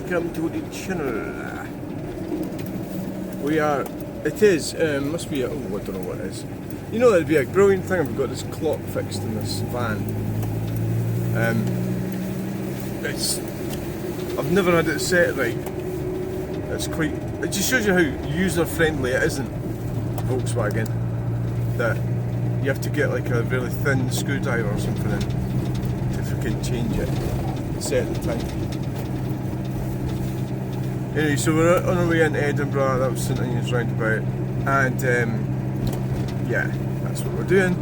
welcome to the channel. We are, it is, must be, I don't know what it is. You know, that'd be a brilliant thing if we've got this clock fixed in this van. I've never had it set right. It's quite, it just shows you how user friendly it isn't, Volkswagen. That you have to get like a really thin screwdriver or something in to freaking change it, set the time. Anyway, so we're on our way into Edinburgh. That was St Onions roundabout, and yeah, that's what we're doing.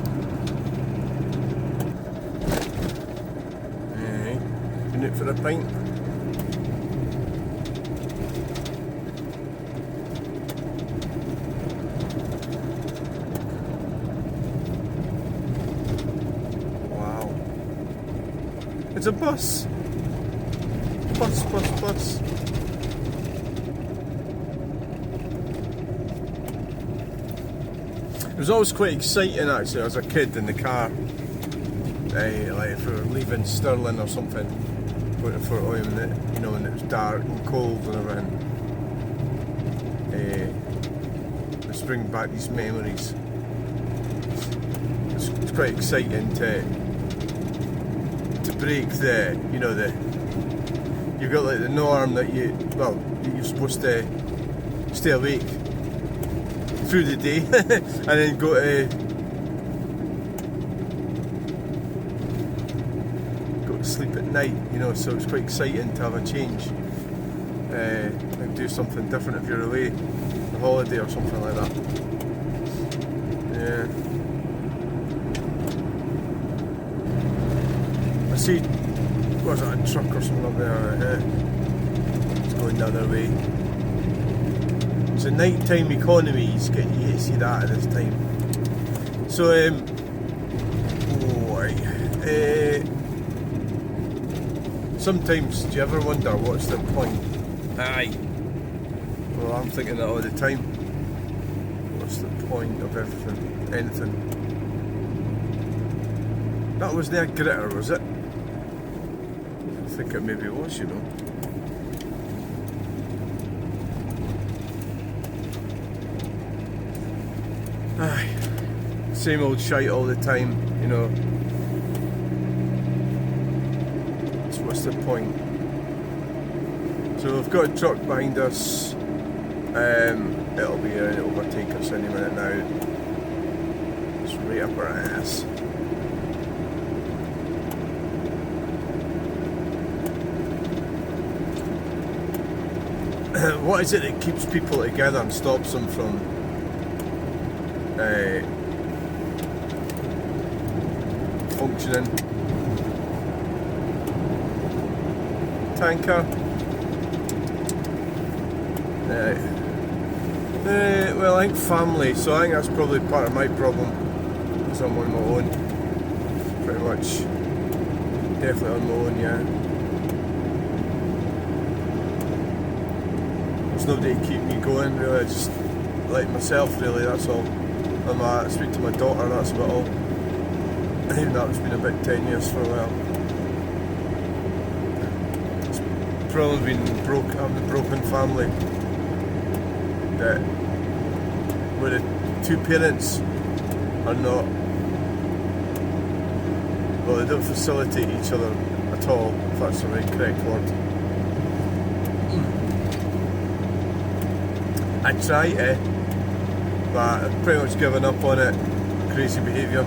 Doing it for a pint. Wow, it's a bus. Bus. It was always quite exciting actually as a kid in the car, like if we were leaving Stirling or something, going to Fort William, you know, when it was dark and cold and everything. It's bringing back these memories. It's quite exciting to break the, you know, you've got like the norm that you're supposed to stay awake through the day and then go to sleep at night, you know, so it's quite exciting to have a change and do something different if you're away on holiday or something like that. Yeah, I see, was it a truck or something up there? It's going the other way. It's a nighttime economy, you get to see that at this time. So, sometimes, do you ever wonder what's the point? Aye. Well, I'm thinking that all the time. What's the point of everything? Anything? That was their gritter, was it? I think it maybe was, you know. Aye, same old shite all the time, you know. So what's the point? So we've got a truck behind us. It'll be around to overtake us any minute now. It's right up our ass. What is it that keeps people together and stops them from functioning? Tanker. Well, I think family, so I think that's probably part of my problem, because I'm on my own, pretty much, definitely on my own, yeah. There's nobody to keep me going, really, I just like myself, really, that's all. I speak to my daughter, that's about all. Even that's been about 10 years for a while. It's probably been I'm the broken family. That where the two parents are not, well, they don't facilitate each other at all, if that's the right correct word. I try to, but I've pretty much given up on it. Crazy behaviour.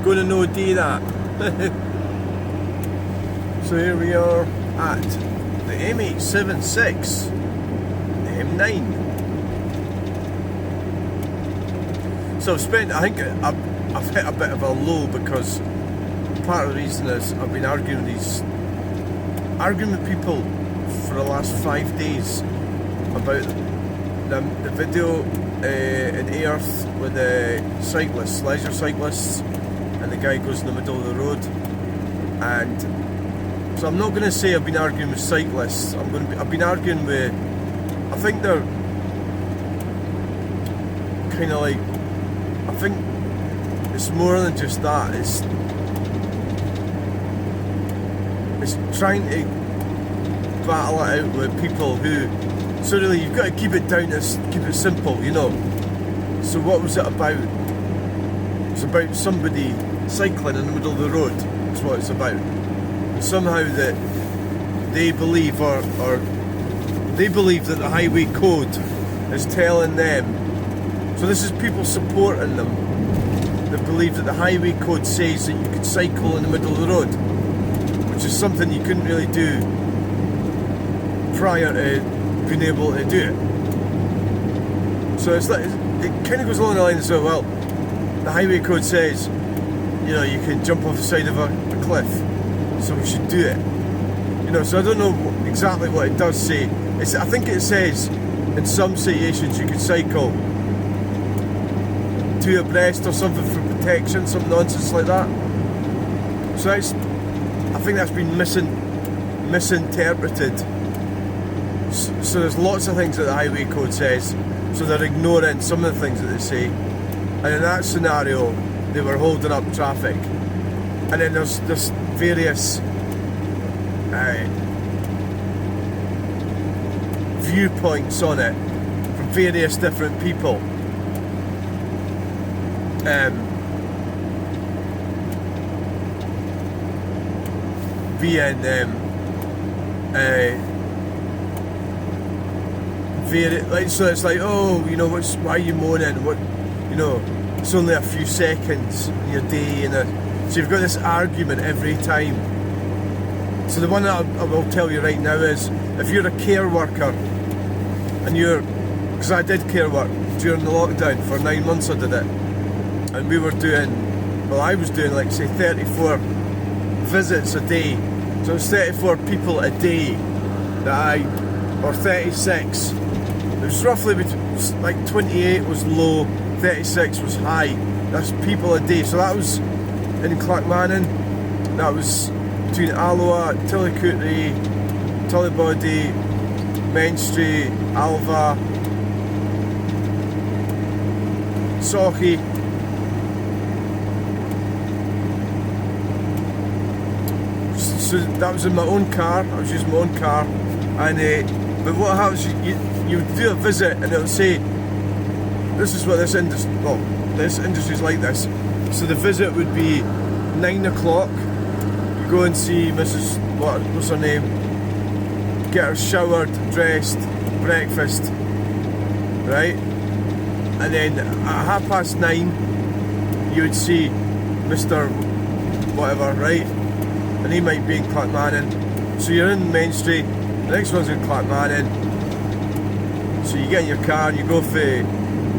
Gonna no do that. So here we are at the M876, the M9. So I think I've hit a bit of a low, because part of the reason is I've been arguing with people for the last 5 days about the video in Earth with the cyclists, leisure cyclists, and the guy goes in the middle of the road. And so I'm not going to say I've been arguing with cyclists. I've been arguing with, I think they're kind of like, I think it's more than just that. It's is trying to battle it out with people who, so really you've got to keep it down to keep it simple, you know. So what was it about? It's about somebody cycling in the middle of the road. That's what it's about. And somehow that they believe or they believe that the highway code is telling them. So this is people supporting them that believe that the highway code says that you could cycle in the middle of the road, which is something you couldn't really do prior to being able to do it. So it's like, it kind of goes along the lines of, well, the highway code says, you know, you can jump off the side of a cliff, so we should do it. You know, so I don't know exactly what it does say. I think it says in some situations you could cycle two abreast or something for protection, some nonsense like that. So I think that's been misinterpreted. So there's lots of things that the highway code says, so they're ignoring some of the things that they say. And in that scenario, they were holding up traffic. And then there's various viewpoints on it from various different people. So it's like, oh, you know, why are you moaning? What, you know, it's only a few seconds in your day, so you've got this argument every time. So the one that I will tell you right now is, if you're a care worker and because I did care work during the lockdown for 9 months, I did it, and I was doing like say 34 visits a day. So it's 34 people a day or 36. It was roughly like 28 was low, 36 was high. That's people a day. So that was in Clackmannan, that was between Alloa, Tillicootery, Tullibody, Menstrie, Alva, Sauchie. So that was in my own car. I was using my own car, and but what happens? You do a visit, and it'll say, "This is what this industry. Well, this industry's like this." So the visit would be 9 o'clock. You go and see Mrs. What's her name? Get her showered, dressed, breakfast, right? And then at 9:30, you would see Mr. Whatever, right? And he might be in Clackmannan. So you're in Menstrie, the next one's in Clackmannan. So you get in your car and you go for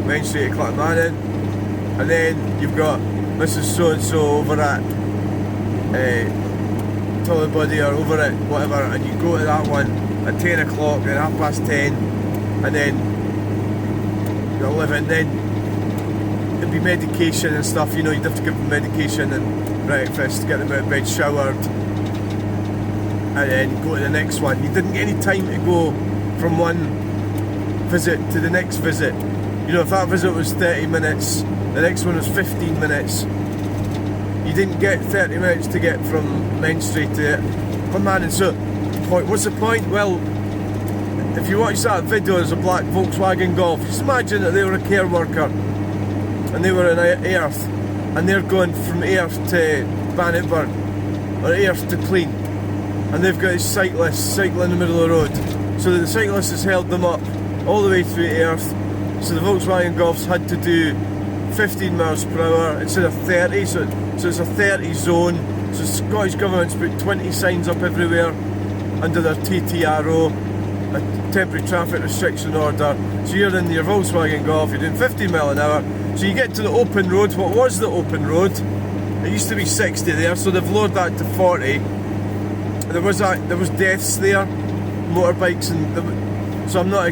Menstrie to Clackmannan, and then you've got Mrs. So-and-so over at Tullibody or over at whatever, and you go to that one at 10 o'clock, then 10:30, and then 11, then it'd be medication and stuff, you know, you'd have to give them medication and breakfast, get them out of bed, showered, and then go to the next one. You didn't get any time to go from one visit to the next visit. You know, if that visit was 30 minutes, the next one was 15 minutes. You didn't get 30 minutes to get from Menstrie to Clackmannan. So, what's the point? Well, if you watch that video, there's a black Volkswagen Golf. Just imagine that they were a care worker and they were in Earth, and they're going from Earth to Bannockburn or Earth to Clean, and they've got a cyclist cycling in the middle of the road. So the cyclist has held them up all the way through Earth. So the Volkswagen Golfs had to do 15 miles per hour instead of 30, so it's a 30 zone. So the Scottish Government's put 20 signs up everywhere under their TTRO, a temporary traffic restriction order. So you're in your Volkswagen Golf, you're doing 15 mile an hour. So you get to the open road. What was the open road? It used to be 60 there, so they've lowered that to 40. There was deaths there, motorbikes, and so I'm not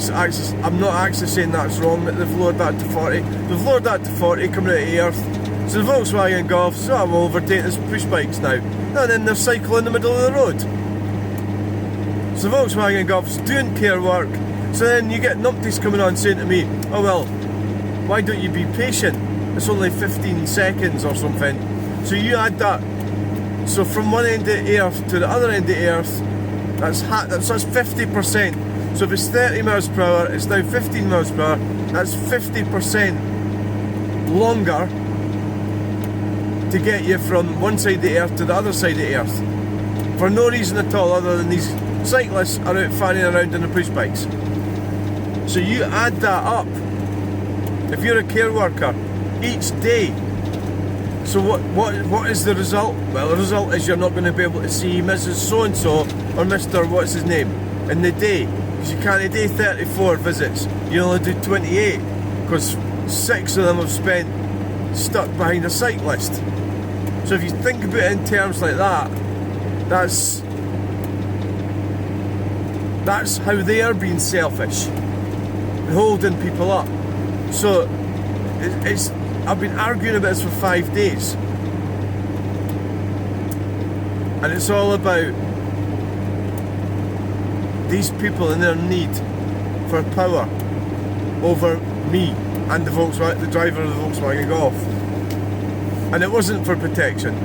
actually saying that's wrong that they've lowered that to 40. They've lowered that to 40 coming out of Earth. So the Volkswagen Golf, so we'll overtake this push bikes now. And then they're cycling in the middle of the road. So the Volkswagen Golf's doing care work. So then you get numpties coming on saying to me, oh well, why don't you be patient? It's only 15 seconds or something. So you add that So from one end of the earth to the other end of the earth, that's 50%. So if it's 30 miles per hour, it's now 15 miles per hour. That's 50% longer to get you from one side of the earth to the other side of the earth. For no reason at all other than these cyclists are out fanning around on the push bikes. So you add that up, if you're a care worker, each day. So what is the result? Well, the result is you're not going to be able to see Mrs. So-and-so or Mr. what's his name in the day. Because you can't do 34 visits, you only do 28. Because 6 of them have spent stuck behind a cyclist. So if you think about it in terms like that, that's how they are being selfish, holding people up. So I've been arguing about this for 5 days, and it's all about these people and their need for power over me and the driver of the Volkswagen Golf. And it wasn't for protection.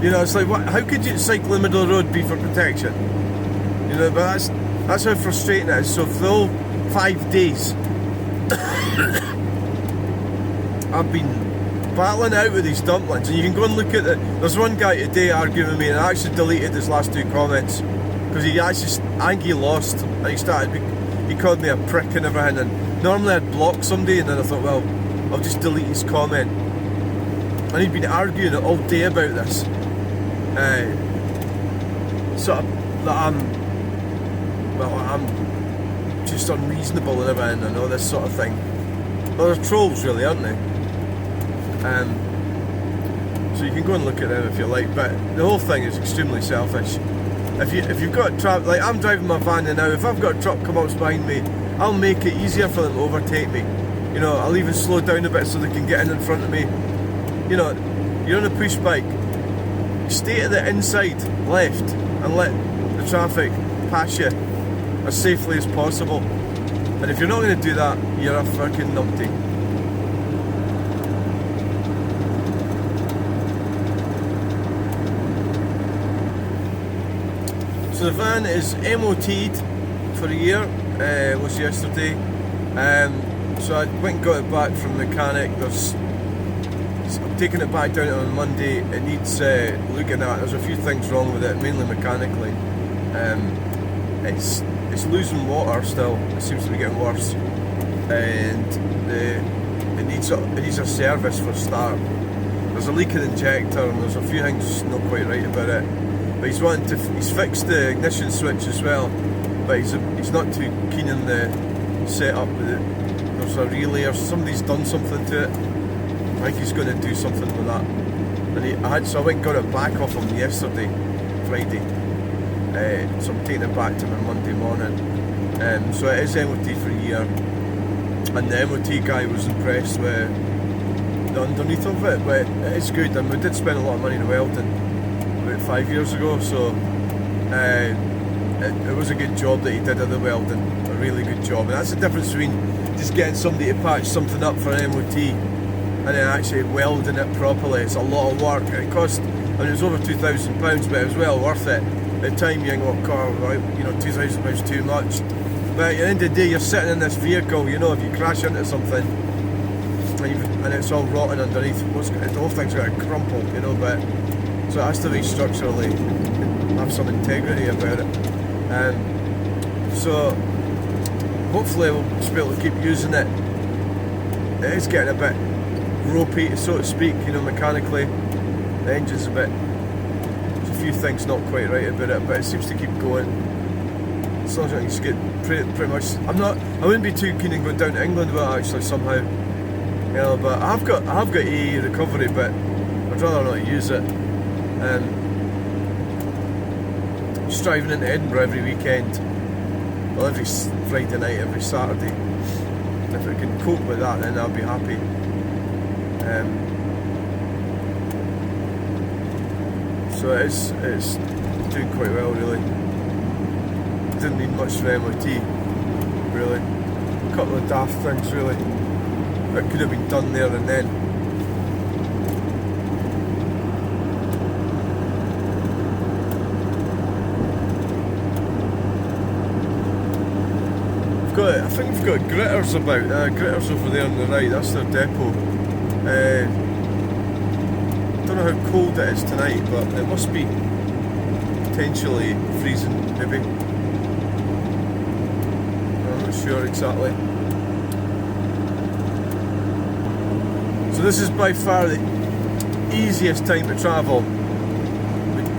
You know, it's like, how could you cycle in the middle of the road be for protection? You know, but that's how frustrating it is. So for the whole 5 days, I've been battling out with these dumplings, and you can go and look at it. There's one guy today arguing with me, and I actually deleted his last 2 comments because I think he lost, and he called me a prick and everything. And normally I'd block somebody, and then I thought, well, I'll just delete his comment. And he'd been arguing all day about this. Sort of that I'm just unreasonable and everything and all this sort of thing. Well, they're trolls really, aren't they? So you can go and look at them if you like, but the whole thing is extremely selfish. If you've got traffic, like I'm driving my van now, if I've got a truck come up behind me, I'll make it easier for them to overtake me. You know, I'll even slow down a bit so they can get in front of me. You know, you're on a push bike, stay to the inside left and let the traffic pass you as safely as possible. And if you're not going to do that, you're a fucking numpty. So the van is MOT'd for a year, was yesterday. So I went and got it back from the mechanic. I'm taking it back down on Monday. It needs looking at. There's a few things wrong with it, mainly mechanically. It's losing water still. It seems to be getting worse, and it needs a service for a start. There's a leak in the injector, and there's a few things not quite right about it. But he's fixed the ignition switch as well, but he's not too keen on the setup with it. There's a relay or somebody's done something to it. I think he's going to do something with that. And so I went and got it back off him yesterday, Friday. So I'm taking it back to him on Monday morning. So it is MOT for a year, and the MOT guy was impressed with the underneath of it, but it's good. And we did spend a lot of money in welding about 5 years ago, so it was a good job that he did of the welding, a really good job. And that's the difference between just getting somebody to patch something up for an MOT and then actually welding it properly. It's a lot of work. It cost, it was over £2,000, but it was well worth it. At the time you think, well, £2,000 too much. But at the end of the day, you're sitting in this vehicle, you know, if you crash into something and it's all rotten underneath, the whole thing's going to crumple, you know, but so it has to be structurally, have some integrity about it. So hopefully we'll just be able to keep using it. It is getting a bit ropey, so to speak, you know, mechanically. The engine's there's a few things not quite right about it, but it seems to keep going. As long as I can just get pretty much. I wouldn't be too keen on going down to England with it actually somehow, you know. But I have got AE recovery, but I'd rather not use it. Just driving into Edinburgh every weekend, well, every Friday night, every Saturday. If I can cope with that, then I'll be happy. So it's doing quite well, really. Didn't need much for MOT, really. A couple of daft things, really, that could have been done there and then. think we've got Gritters about. Gritters over there on the right, that's their depot. Don't know how cold it is tonight, but it must be potentially freezing, maybe. I'm not sure exactly. So this is by far the easiest time to travel,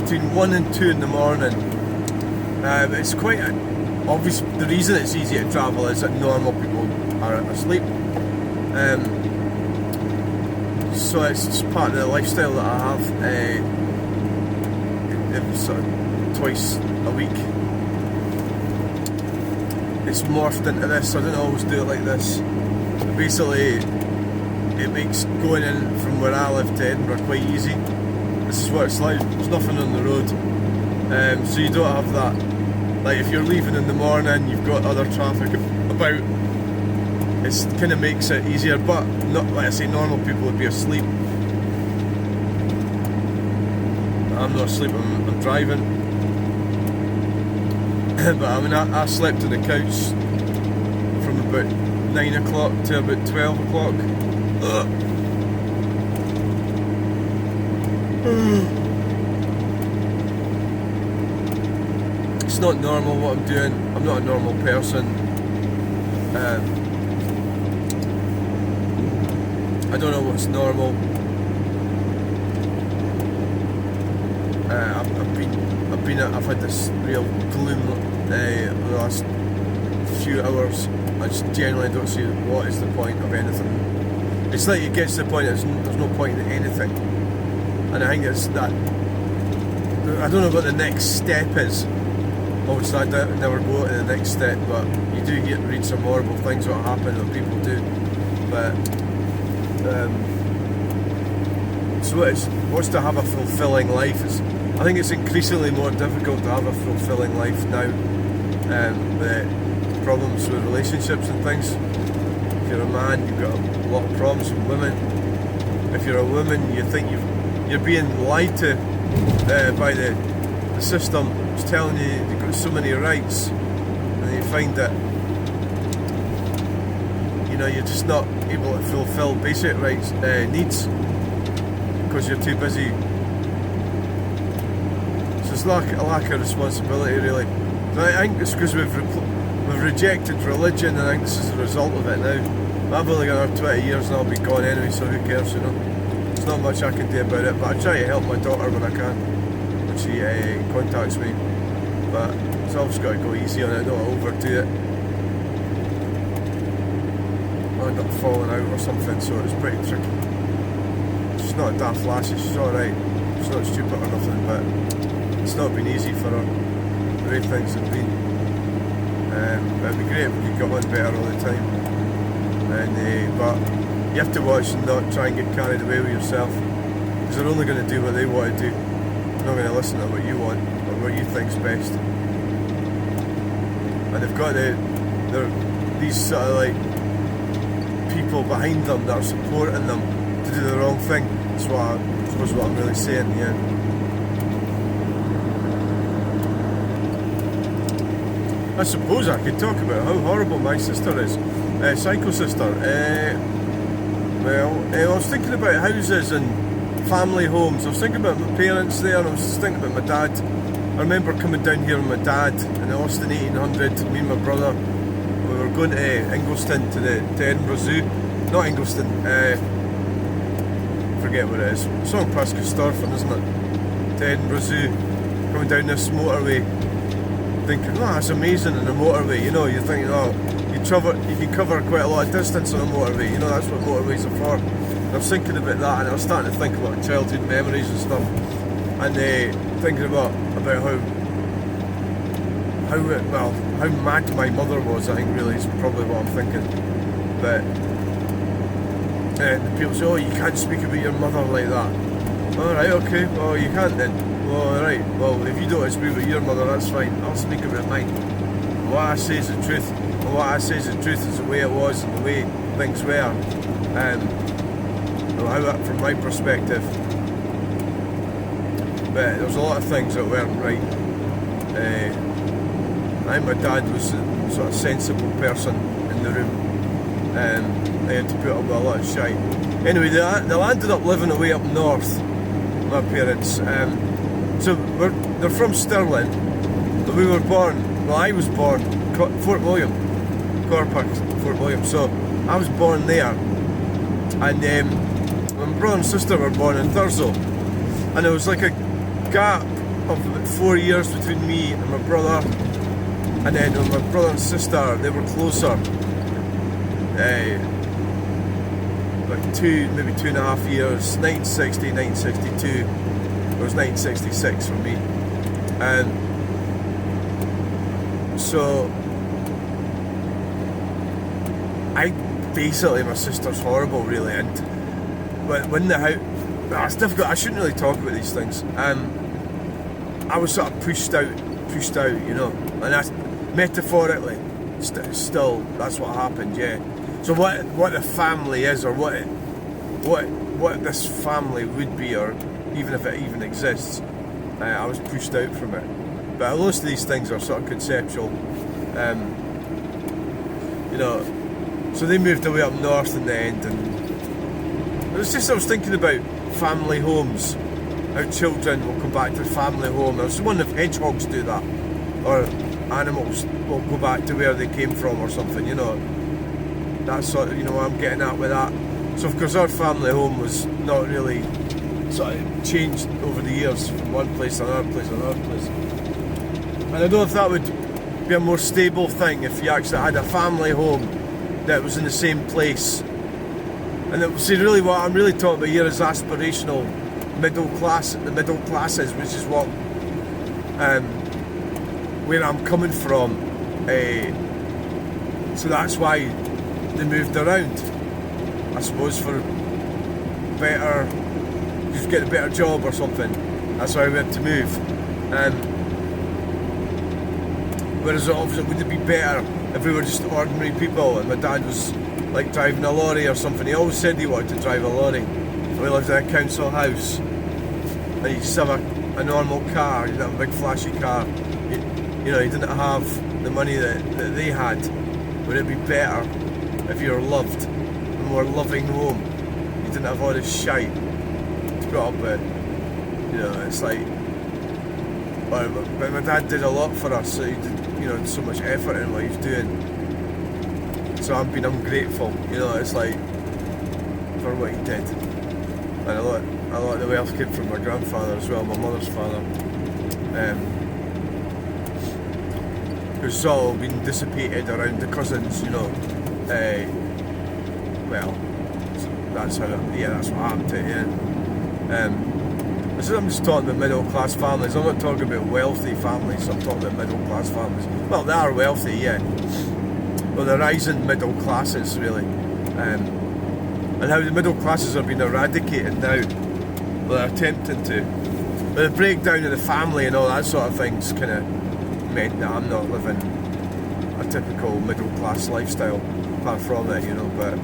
between 1 and 2 in the morning. It's quite obvious. The reason it's easy to travel is that normal people are asleep. So it's just part of the lifestyle that I have. Sort of twice a week. It's morphed into this. I don't always do it like this. But basically, it makes going in from where I live to Edinburgh quite easy. This is what it's like. There's nothing on the road, so you don't have that. Like if you're leaving in the morning, you've got other traffic about. It kind of makes it easier, but not like I say, normal people would be asleep. I'm not asleep, I'm driving. But I mean, I slept on the couch from about 9 o'clock to about 12 o'clock. It's not normal what I'm doing. I'm not a normal person. I don't know what's normal. I've had this real gloom the last few hours. I just generally don't see what is the point of anything. It's like it gets to the point that there's no point in anything, and I think it's that. I don't know what the next step is. Obviously, I never go to the next step, but you do read some horrible things what happen, what people do. But so what's to have a fulfilling life? I think it's increasingly more difficult to have a fulfilling life now. The problems with relationships and things. If you're a man, you've got a lot of problems with women. If you're a woman, you think you're being lied to by the system. It's telling you you've got so many rights, and then you find that you're just not able to fulfil basic rights, needs, because you're too busy. So it's a lack of responsibility, really. So I think it's because we've rejected religion, and I think this is the result of it now. I've only got another 20 years and I'll be gone anyway, so who cares, There's not much I can do about it, but I try to help my daughter when I can, when she contacts me. But it's always got to go easy on it, don't overdo it. I end up falling out or something, so it's pretty tricky. She's not a daft lassie, she's alright. She's not stupid or nothing, but it's not been easy for her, the way things have been. It'd be great if we could get on better all the time. But you have to watch and not try and get carried away with yourself, because they're only going to do what they want to do. They're not going to listen to what you want or what you think's best. And they've got these sort of like people behind them that are supporting them to do the wrong thing. That's what I suppose what I'm really saying, yeah. I suppose I could talk about how horrible my sister is, psycho sister. I was thinking about houses and family homes. I was thinking about my parents there, and I was thinking about my dad. I remember coming down here with my dad in the Austin 1800, me and my brother. We were going to Ingliston to Edinburgh Zoo. Not Ingliston, forget what it is. It's on past Stirling, isn't it? To Edinburgh Zoo. Coming down this motorway, thinking, oh, that's amazing in the motorway. You're thinking, oh, you can cover quite a lot of distance on a motorway. That's what motorways are for. And I was thinking about that, and I was starting to think about childhood memories and stuff, and thinking about how mad my mother was. I think really is probably what I'm thinking. But the people say, oh, you can't speak about your mother like that. All right, okay, well you can't then. Well, alright, well if you don't want to speak about your mother, that's fine. I'll speak about mine. And what I say is the truth. And what I say is the truth is the way it was and the way things were. From my perspective. But there was a lot of things that weren't right. I think my dad was a sort of sensible person. in the room. They had to put up with a lot of shite. Anyway, they landed up living away up north, my parents. So they're from Stirling, but we were born, well, I was born, Fort William, Corpac, Fort William. So I was born there, and my brother and sister were born in Thurso, and there was like a gap of about 4 years between me and my brother, and then with my brother and sister, they were closer, like maybe 2.5 years, 1960, 1962, it was 1966 for me, and so basically my sister's horrible really, and when the house, it's difficult, I shouldn't really talk about these things. I was sort of pushed out, you know, and that's metaphorically, still, that's what happened, yeah. So what the family is, or what this family would be, or even if it even exists, I was pushed out from it. But most of these things are sort of conceptual, you know. So they moved away up north in the end, and it was just, I was thinking about family homes, how children will come back to the family home. I was wondering if hedgehogs do that, or animals will go back to where they came from or something, you know. That's sort of, you know, what I'm getting at with that. So of course our family home was not really, sort of changed over the years from one place to another place to another place. And I don't know if that would be a more stable thing if you actually had a family home that was in the same place. And see, really what I'm really talking about here is aspirational middle class, the middle classes, which is what, where I'm coming from. So that's why they moved around, I suppose, for better, just get a better job or something. That's why we had to move. Whereas obviously, would it be better if we were just ordinary people and my dad was like driving a lorry or something? He always said he wanted to drive a lorry. We lived in a council house, and he just have a normal car. He didn't have a big flashy car. You know, he didn't have the money that they had. Would it be better if you were loved, a more loving home? You didn't have all this shite to put up with. You know, it's like, but my dad did a lot for us, so he did, you know, so much effort in what he was doing. So I'm grateful, you know, it's like, for what he did. And a lot of the wealth came from my grandfather as well, my mother's father, who's all been dissipated around the cousins, you know. Well, that's how, that's what happened to it, yeah. I'm just talking about middle class families. I'm not talking about wealthy families, I'm talking about middle class families. Well, they are wealthy, yeah. Well, they're rising middle classes, really. And how the middle classes are being eradicated now. Well, they're attempting to. But the breakdown of the family and all that sort of thing's kind of meant that I'm not living a typical middle class lifestyle, far from it, you know. But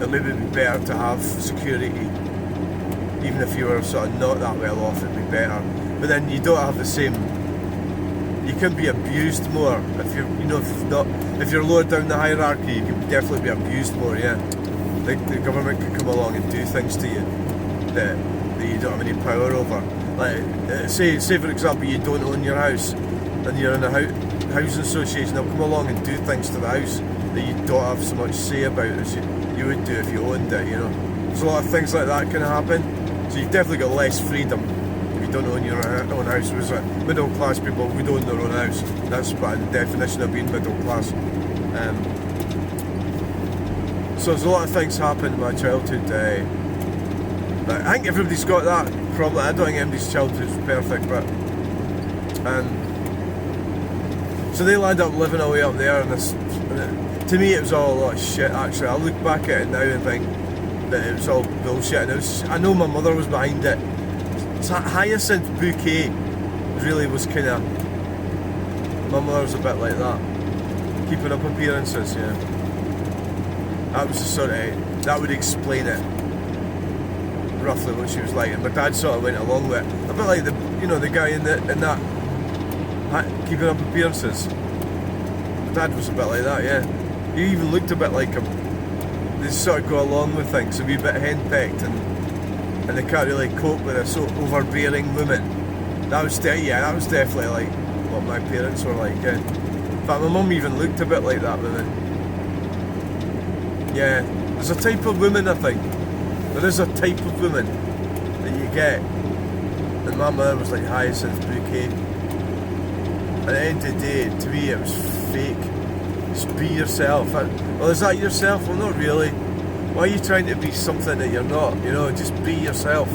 it maybe be better to have security, even if you were sort of not that well off. It'd be better. But then you don't have the same. You can be abused more if you're, you know, if you're lower down the hierarchy. You can definitely be abused more. Yeah, the government can come along and do things to you that you don't have any power over. Like say for example, you don't own your house and you're in a housing association. They'll come along and do things to the house that you don't have so much say about as you would do if you owned it. You know, there's a lot of things like that can happen. So you've definitely got less freedom. Don't own your own house. Whereas middle class people would own their own house. That's by the definition of being middle class. So there's a lot of things happened in my childhood. I think everybody's got that problem. I don't think anybody's childhood is perfect, but so they land up living away up there, and to me it was all a lot of shit. Actually, I look back at it now and think that it was all bullshit. And I know my mother was behind it. So Hyacinth Bouquet really was kind of, my mother was a bit like that, keeping up appearances, yeah. That was the sort of, that would explain it, roughly what she was like, and my dad sort of went along with it. A bit like the guy in that keeping up appearances. Dad was a bit like that, yeah. He even looked a bit like him. They sort of go along with things, a wee bit henpecked, and they can't really cope with a so overbearing woman. That was definitely like what my parents were like. Yeah. In fact, my mum even looked a bit like that woman. Yeah, there's a type of woman, I think. There is a type of woman that you get. And my mother was like hyacinth bouquet. At the end of the day, to me it was fake. Just be yourself. Well, is that yourself? Well, not really. Why are you trying to be something that you're not? You know, just be yourself.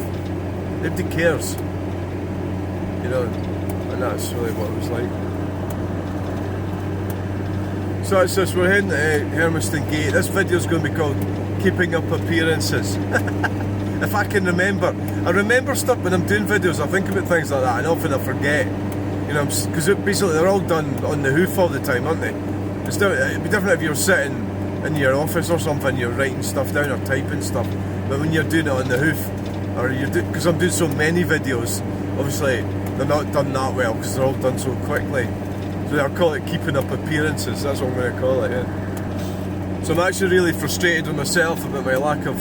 Nobody cares. You know, and that's really what it was like. So it's this, we're heading to Hermiston Gate. This video's going to be called Keeping Up Appearances. If I can remember. I remember stuff when I'm doing videos, I think about things like that, and often I forget. You know, because basically they're all done on the hoof all the time, aren't they? It'd be different if you're sitting in your office or something, you're writing stuff down or typing stuff. But when you're doing it on the hoof, or because I'm doing so many videos, obviously they're not done that well because they're all done so quickly. So I'll call it keeping up appearances, that's what I'm going to call it, yeah. So I'm actually really frustrated with myself about my lack of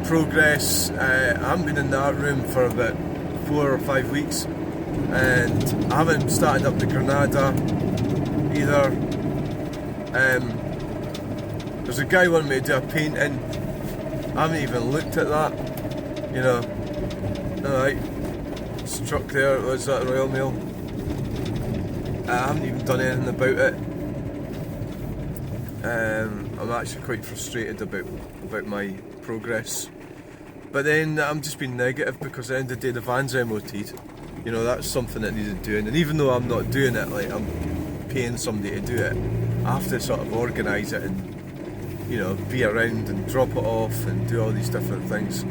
progress. I haven't been in the art room for about 4 or 5 weeks, and I haven't started up the Granada either. There's a guy wanting me to do a painting. I haven't even looked at that, you know. Alright, struck there, was that Royal Mail? I haven't even done anything about it. I'm actually quite frustrated about my progress. But then I'm just being negative because at the end of the day the van's MOT'd. You know, that's something that needed doing. And even though I'm not doing it, like I'm paying somebody to do it, I have to sort of organise it and, you know, be around and drop it off and do all these different things.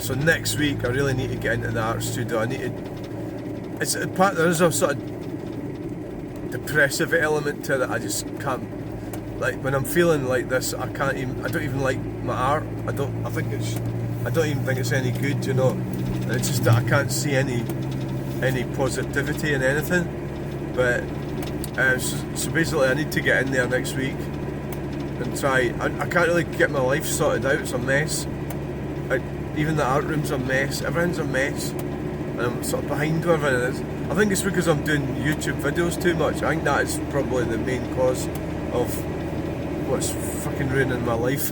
So next week I really need to get into the art studio. There is a sort of depressive element to it. I just can't, like when I'm feeling like this, I don't even like my art. I don't even think it's any good, you know. And it's just that I can't see any positivity in anything. But so basically I need to get in there next week and try. I can't really get my life sorted out, it's a mess. Even the art room's a mess, everything's a mess, and I'm sort of behind with everything. I think it's because I'm doing YouTube videos too much. I think that is probably the main cause of what's fucking ruining my life.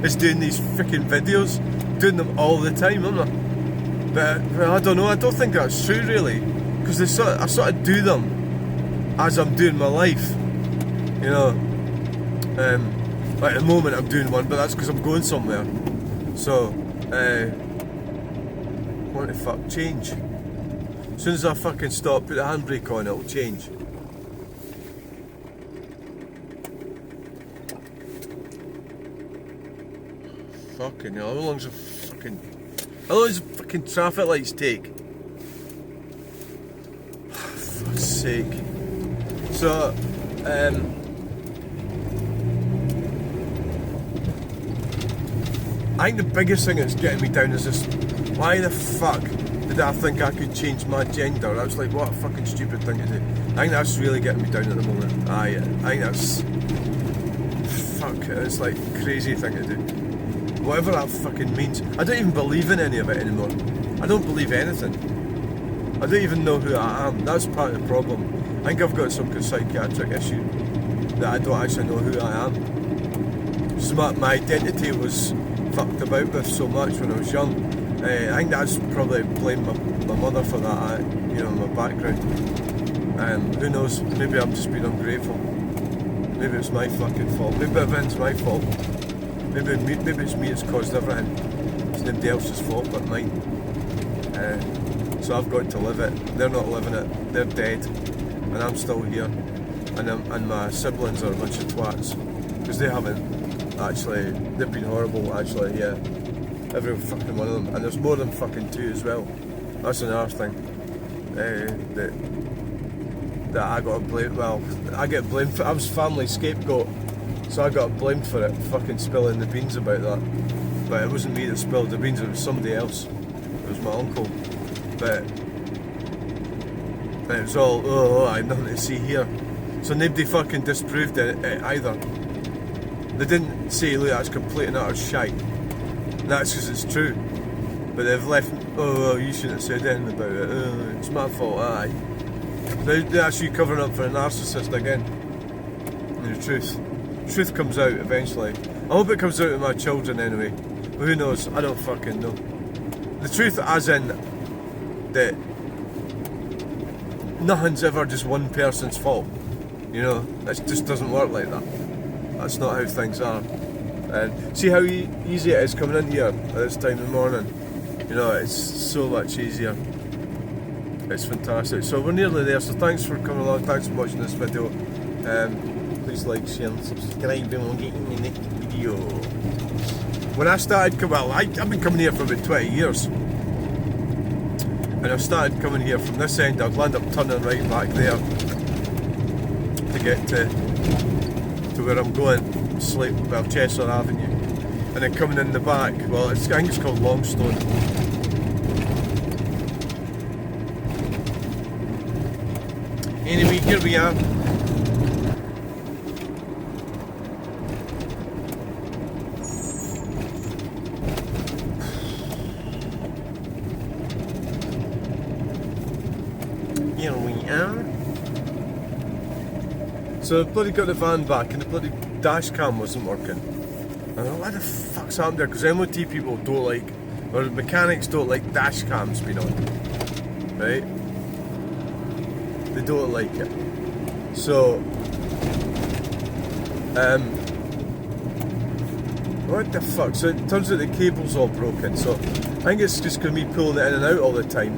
It's doing these freaking videos, doing them all the time, aren't I? But I don't know, I don't think that's true really, because I sort of do them as I'm doing my life, you know. Like at the moment I'm doing one, but that's because I'm going somewhere. So, what the fuck, change. As soon as I fucking stop, put the handbrake on, it'll change. Fucking hell, how long does fucking traffic lights take? For fuck's sake. So, I think the biggest thing that's getting me down is this: why the fuck did I think I could change my gender? That was like, what a fucking stupid thing to do. I think that's really getting me down at the moment. I think that's, it's like a crazy thing to do. Whatever that fucking means. I don't even believe in any of it anymore. I don't believe anything. I don't even know who I am. That's part of the problem. I think I've got some kind of psychiatric issue that I don't actually know who I am. So my identity was fucked about with so much when I was young. I think that's probably blame my mother for that, you know, my background. Who knows, maybe I'm just being ungrateful. Maybe it's my fucking fault. Maybe everything's my fault. Maybe it's me that's caused everything. It's nobody else's fault but mine. So I've got to live it. They're not living it. They're dead. And I'm still here. And my siblings are a bunch of twats. Because they haven't actually, they've been horrible actually, yeah. Every fucking one of them. And there's more than fucking 2 as well. That's another thing. That I got blamed, well, I get blamed for. I was family scapegoat. So I got blamed for it, fucking spilling the beans about that. But it wasn't me that spilled the beans, it was somebody else. It was my uncle. But And it was all, oh, I nothing to see here. So nobody fucking disproved it either. They didn't say, look, that's complete and utter shite. That's because it's true. But they've left, oh, well, you shouldn't have said anything about it. Oh, it's my fault, aye. That's you covering up for a narcissist again. And the truth comes out eventually. I hope it comes out to my children anyway. But who knows? I don't fucking know. The truth as in that nothing's ever just one person's fault. You know, it just doesn't work like that. That's not how things are. And see how easy it is coming in here at this time in the morning. You know, it's so much easier. It's fantastic. So we're nearly there, so thanks for coming along, thanks for watching this video. Please like, share and subscribe and we'll get in the next video. When I started, well, I've been coming here for about 20 years. And I started coming here from this end, I'd land up turning right back there to get to where I'm going, Chester Avenue. And then coming in the back, well, I think it's called Longstone. Anyway, here we are. Here we are. So I bloody got the van back and the bloody dash cam wasn't working. I don't know what the fuck's happened there, because MOT people don't like, or mechanics don't like dash cams being on. Right? They don't like it. So, what the fuck? So it turns out the cable's all broken. So I think it's just going to be pulling it in and out all the time.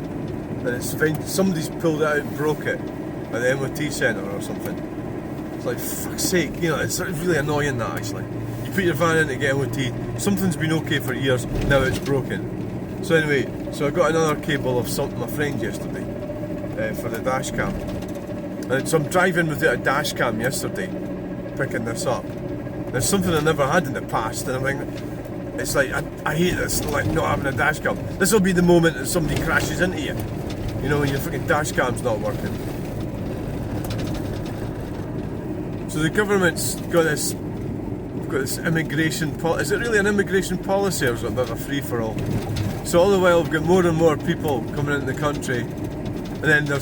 And it's somebody's pulled it out and broke it at the MOT centre or something. It's like, fuck's sake, you know, it's really annoying that actually. You put your van in to get MOT, something's been okay for years, now it's broken. So anyway, so I got another cable of something my friend yesterday for the dash cam. And so I'm driving without a dash cam yesterday, picking this up. There's something I never had in the past, and I'm like, it's like, I hate this, like not having a dash cam. This will be the moment that somebody crashes into you. You know, when your fucking dash cam's not working. So the government's got this immigration policy. Is it really an immigration policy, or is it a bit of a free-for-all? So all the while we've got more and more people coming into the country, and then they're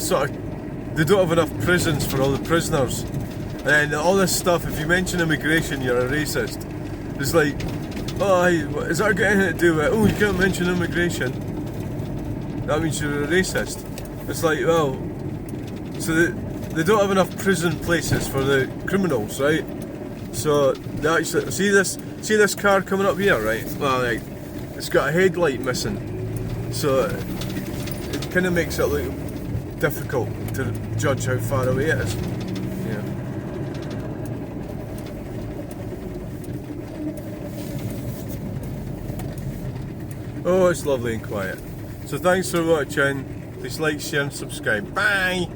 they don't have enough prisons for all the prisoners. And then all this stuff, if you mention immigration, you're a racist. It's like, oh, is that got anything to do with, oh, you can't mention immigration? That means you're a racist. It's like, well, so they don't have enough prison places for the criminals, right? So they actually see this car coming up here, right? Well, like, it's got a headlight missing, so it kind of makes it look difficult to judge how far away it is. Yeah. Oh, it's lovely and quiet. So thanks for watching. Please like, share and subscribe. Bye!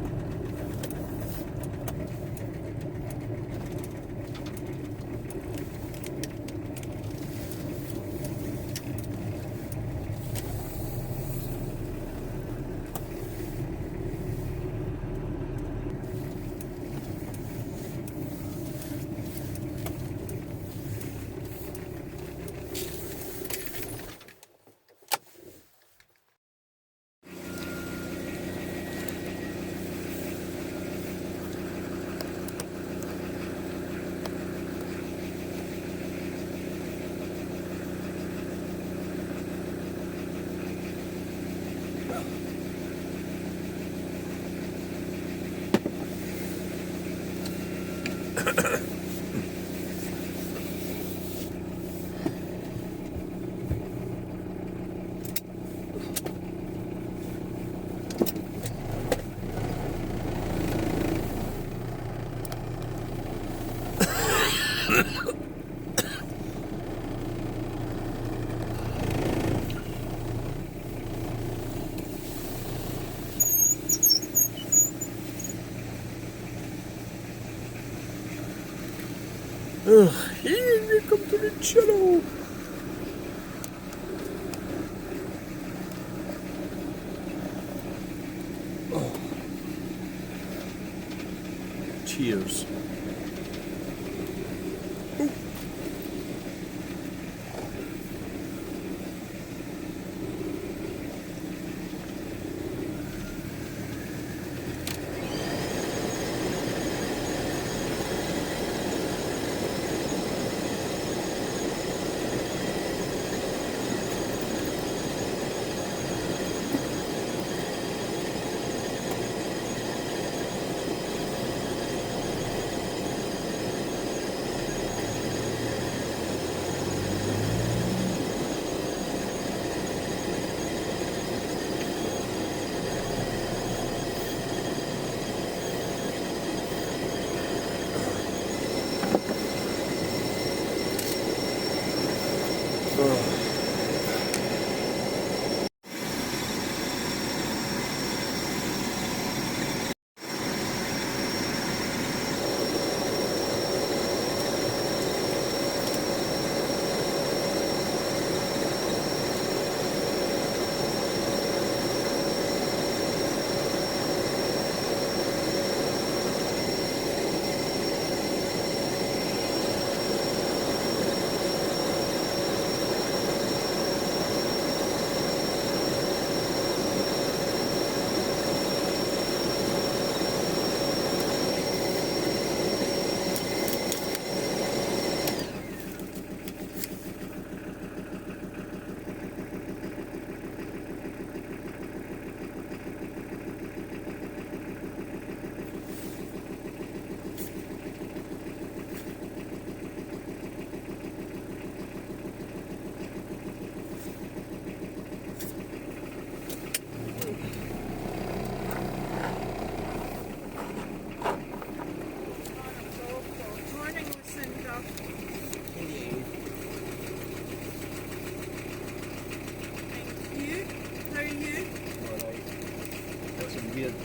Here we come to the channel. disappears.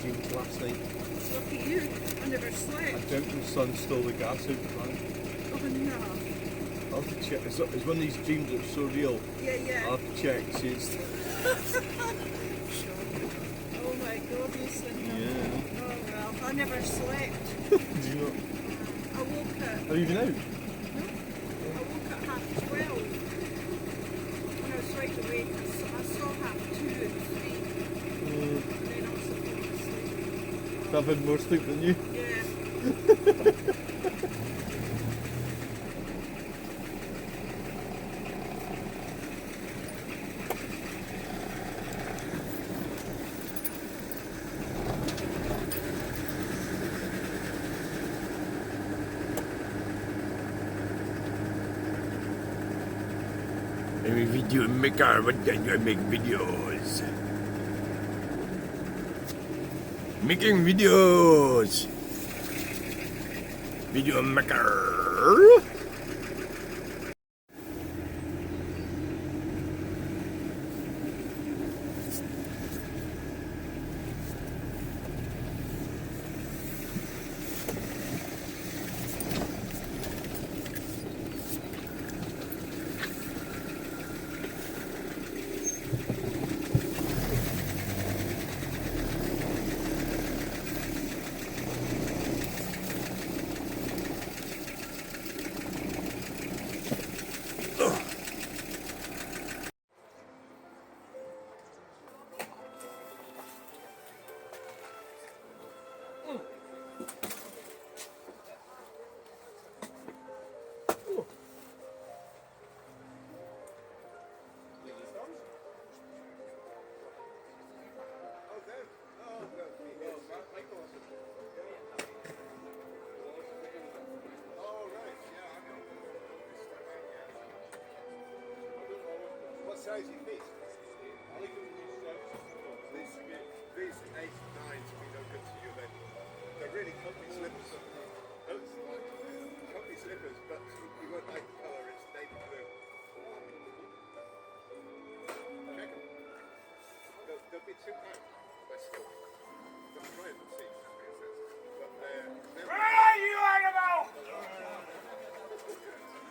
Dreams last night. Look at you, I never slept. I dreamt my son stole the gas out the van. Oh no. I'll have to check. It's one of these dreams that's so real. Yeah. I'll have to check, see it's... Oh my goodness. Yeah. Oh well, I never slept. Do you know? I woke at... Have you been out? No. I woke at 12:30. When I was right awake, I saw 2:30 and 3. And then I was supposed to sleep. I've had more sleep than you. Yeah. I'm a video maker, what can I make videos? Making videos! Video maker! Size your feet? These 8, 9s will be no good to you then. They're really comfy slippers. Those comfy slippers, but you won't like the colour, it's navy blue. Check them. They'll be £2, but still. Don't try them and see. But they're where are you, animal?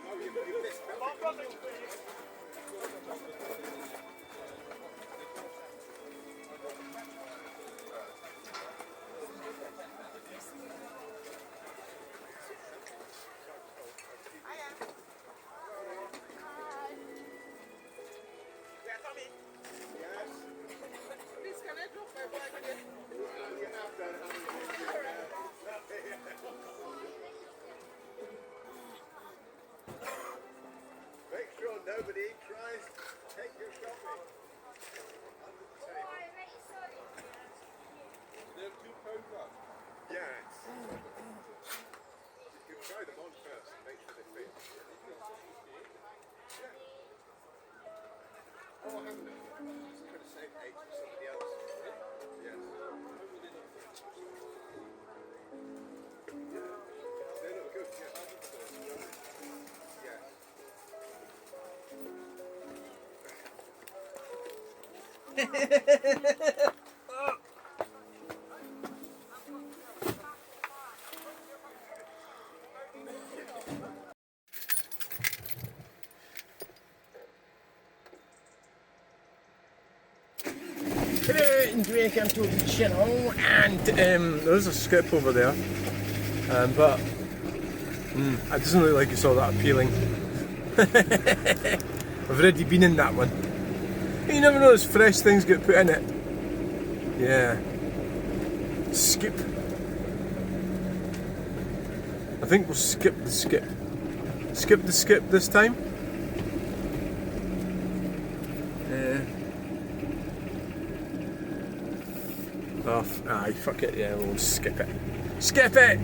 Oh, you missed that. Somebody tries to take your coffee. Under the table. They're £2 up. Yeah. You can try them on first and make sure they fit. Yeah. Oh, I haven't. It's going to save 8 for somebody else. Yes. They look good. Yes. Hello and welcome to the channel, and there's a skip over there, but it doesn't look like it's all that appealing. I've already been in that one. You never know, there's fresh things get put in it. Yeah. Skip. I think we'll skip the skip. Skip the skip this time. Aye, fuck it, yeah, we'll skip it. Skip it!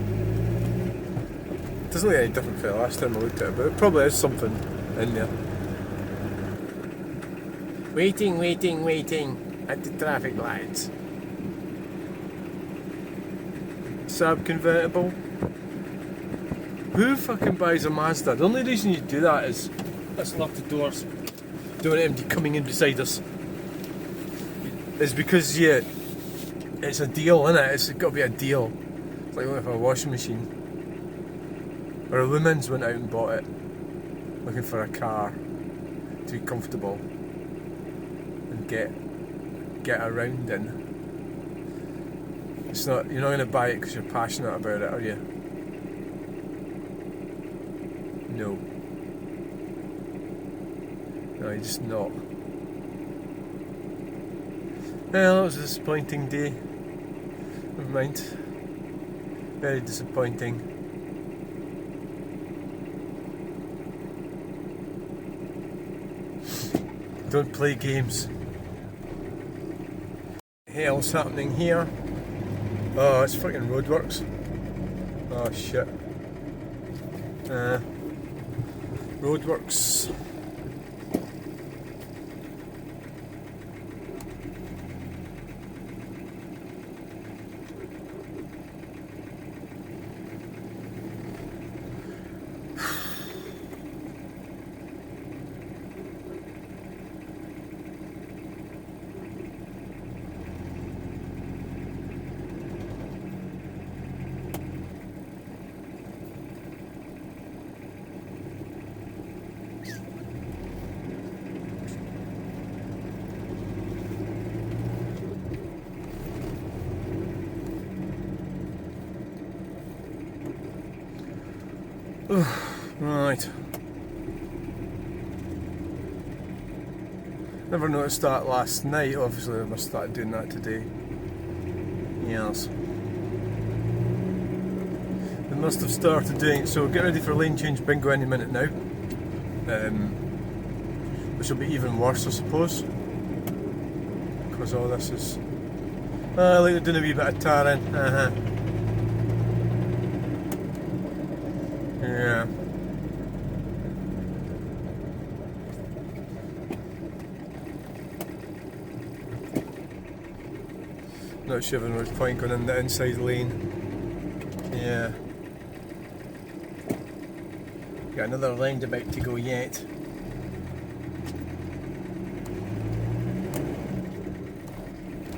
Doesn't look any different from the last time I looked at it, but it probably is something in there. Waiting at the traffic lights. Saab convertible. Who fucking buys a Mazda? The only reason you do that is let's lock the doors. Don't want anybody coming in beside us. It's because it's a deal, innit? It's got to be a deal. It's like looking for a washing machine. Or a woman's went out and bought it, looking for a car to be comfortable and get around in. It's not. You're not going to buy it because you're passionate about it, are you? No. No, you're just not. Well, that was a disappointing day. Never mind. Very disappointing. Don't play games. Hell's happening here. Oh, it's fucking roadworks. Oh shit. Roadworks. Right. Never noticed that last night. Obviously I must start doing that today. Yes. They must have started doing it, so get ready for lane change bingo any minute now. Which will be even worse, I suppose. Because all this is... like they're doing a wee bit of tarring. Yeah. Not sure if there was point going in the inside lane. Yeah. Got another roundabout to go yet.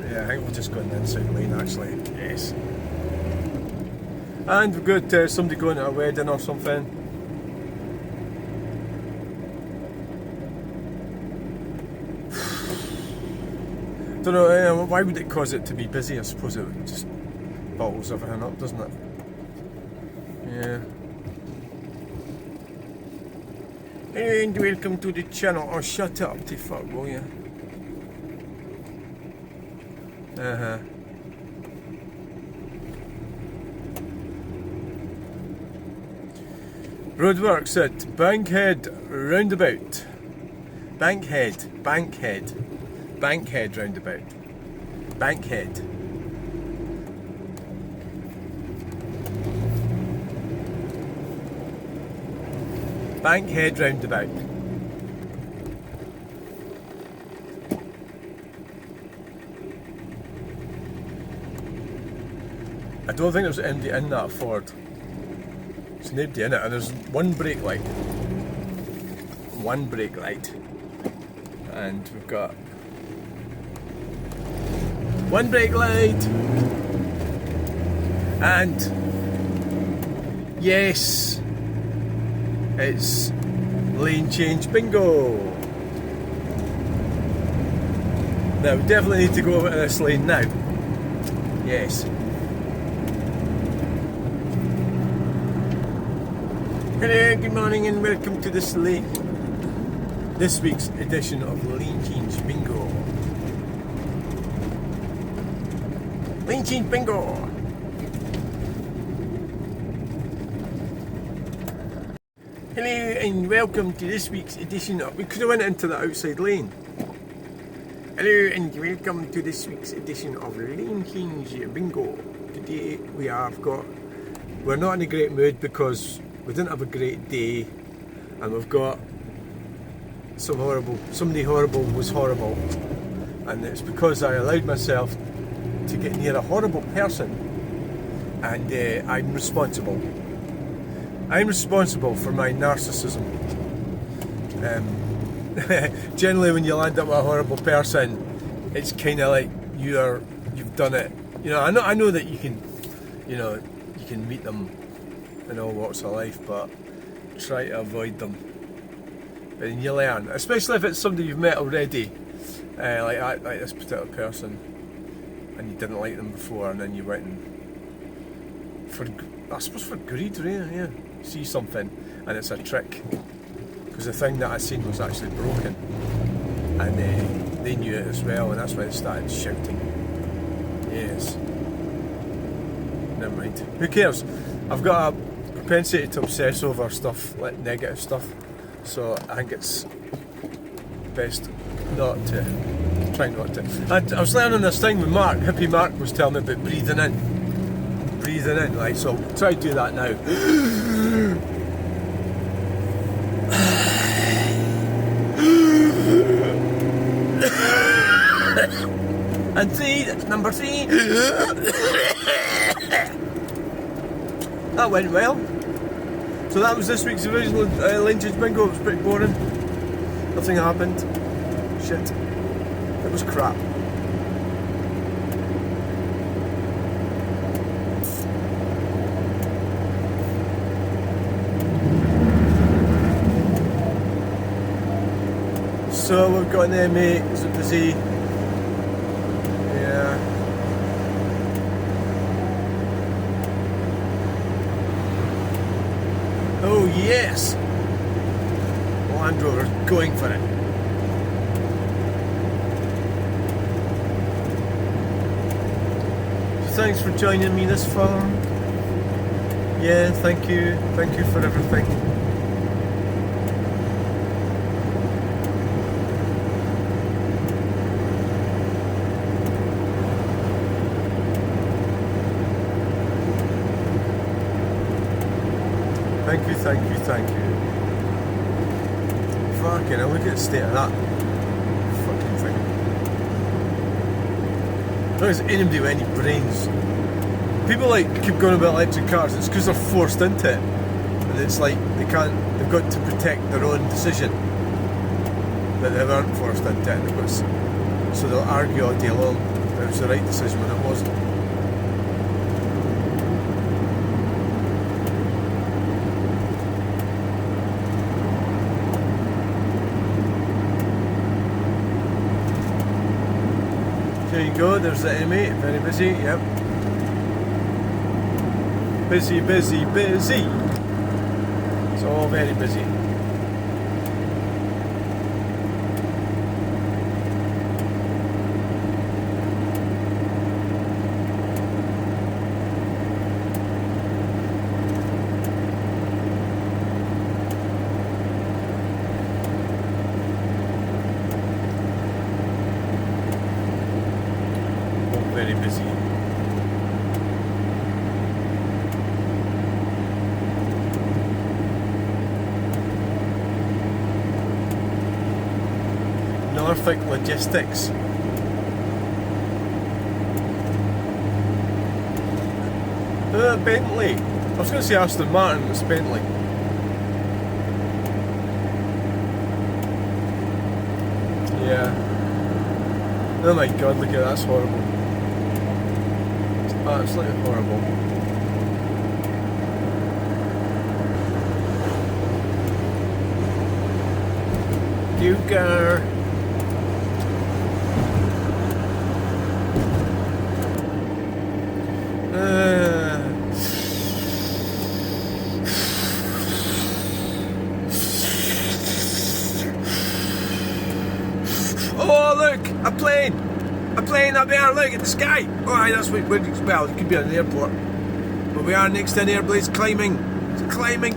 Yeah, I think we'll just go in the inside lane actually. Yes. And we've got somebody going to a wedding or something. Don't know, why would it cause it to be busy? I suppose it just bottles everything up, doesn't it? Yeah. And welcome to the channel. Oh, shut up, to fuck, will you? Roadworks at Bankhead Roundabout. Bankhead roundabout. Bankhead. Bankhead roundabout. I don't think there's anybody in that Ford. There's nobody in it, and there's one brake light. One brake light. And we've got one brake light. And yes, it's lane change bingo. Now we definitely need to go over to this lane now. Yes. Hello, good morning and welcome to this week's edition of Lane Change Bingo. Lane Change Bingo! Hello and welcome to this week's edition of... We could have went into the outside lane. Hello and welcome to this week's edition of Lane Change Bingo. Today we're not in a great mood because we didn't have a great day, and we've got somebody horrible was horrible, and it's because I allowed myself to get near a horrible person, and I'm responsible. I'm responsible for my narcissism. Generally, when you land up with a horrible person, it's kind of like you've done it. You know, I know that you can meet them in all walks of life, but try to avoid them. But then you learn, especially if it's somebody you've met already, like this particular person, and you didn't like them before, and then you went and for greed, really, yeah. See something, and it's a trick, because the thing that I seen was actually broken, and they knew it as well, and that's why they started shouting. Yes. Never mind. Who cares? I've got a propensity to obsess over stuff, like negative stuff, so I think it's best try not to. I was learning this thing with Mark. Hippie Mark was telling me about breathing in, like, so I'll try to do that now. And that's number 3. That went well. So that was this week's original Lane Change Bingo. It was pretty boring. Nothing happened. Shit. It was crap. So we've got an M8. Is it busy? Yeah. Oh yes! Land Rover's going for it. Thanks for joining me this far. Yeah, thank you. Thank you for everything. Thank you. Fucking hell, look at the state of that fucking thing. Not as anybody with any brains. People keep going about electric cars, it's because they're forced into it. And it's like they've got to protect their own decision. That they weren't forced into it. So they'll argue all day long that it was the right decision when it wasn't. There you go, there's the M8, very busy, yep. Busy. It's all very busy. Perfect logistics. Bentley. I was going to say Aston Martin, it's Bentley. Yeah. Oh my god, look at that, that's horrible. It's absolutely horrible. Cougar. Oh look, a plane! A plane up there, look at the sky! Oh, that's what, well, it could be an airport. But we are next to an airblaze climbing. It's climbing,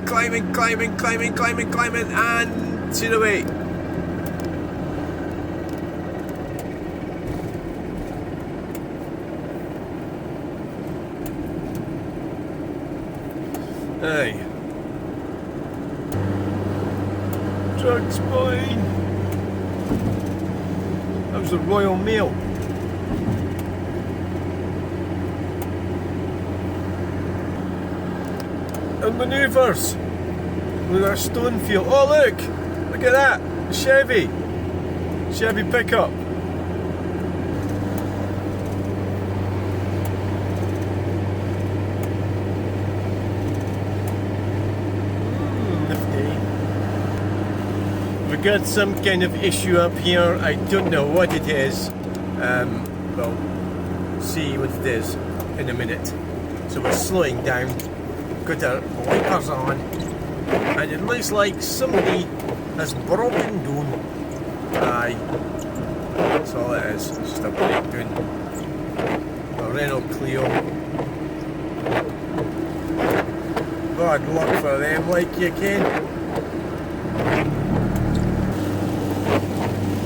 and see the way. Hey. Truck's fine. That was the Royal Mail. And manoeuvres with our stone field. Oh look! Look at that! Chevy pickup. We've got some kind of issue up here. I don't know what it is. We'll see what it is in a minute. So we're slowing down, got our wipers on, and it looks like somebody has broken down. Aye, that's all it is. It's just a breakdown. A Renault Clio. Bad luck for them, like you can.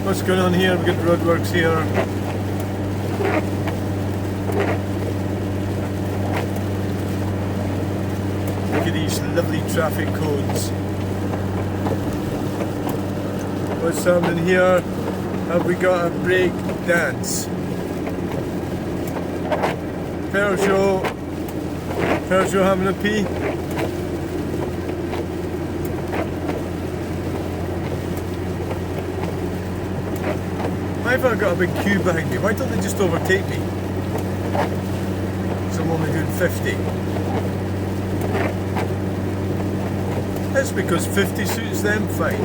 What's going on here? We've got roadworks here. Look at these lovely traffic cones. What's happening here? Have we got a break dance? Peugeot having a pee. Why have I got a big queue behind me? Why don't they just overtake me? So I'm only doing 50. That's because 50 suits them fine.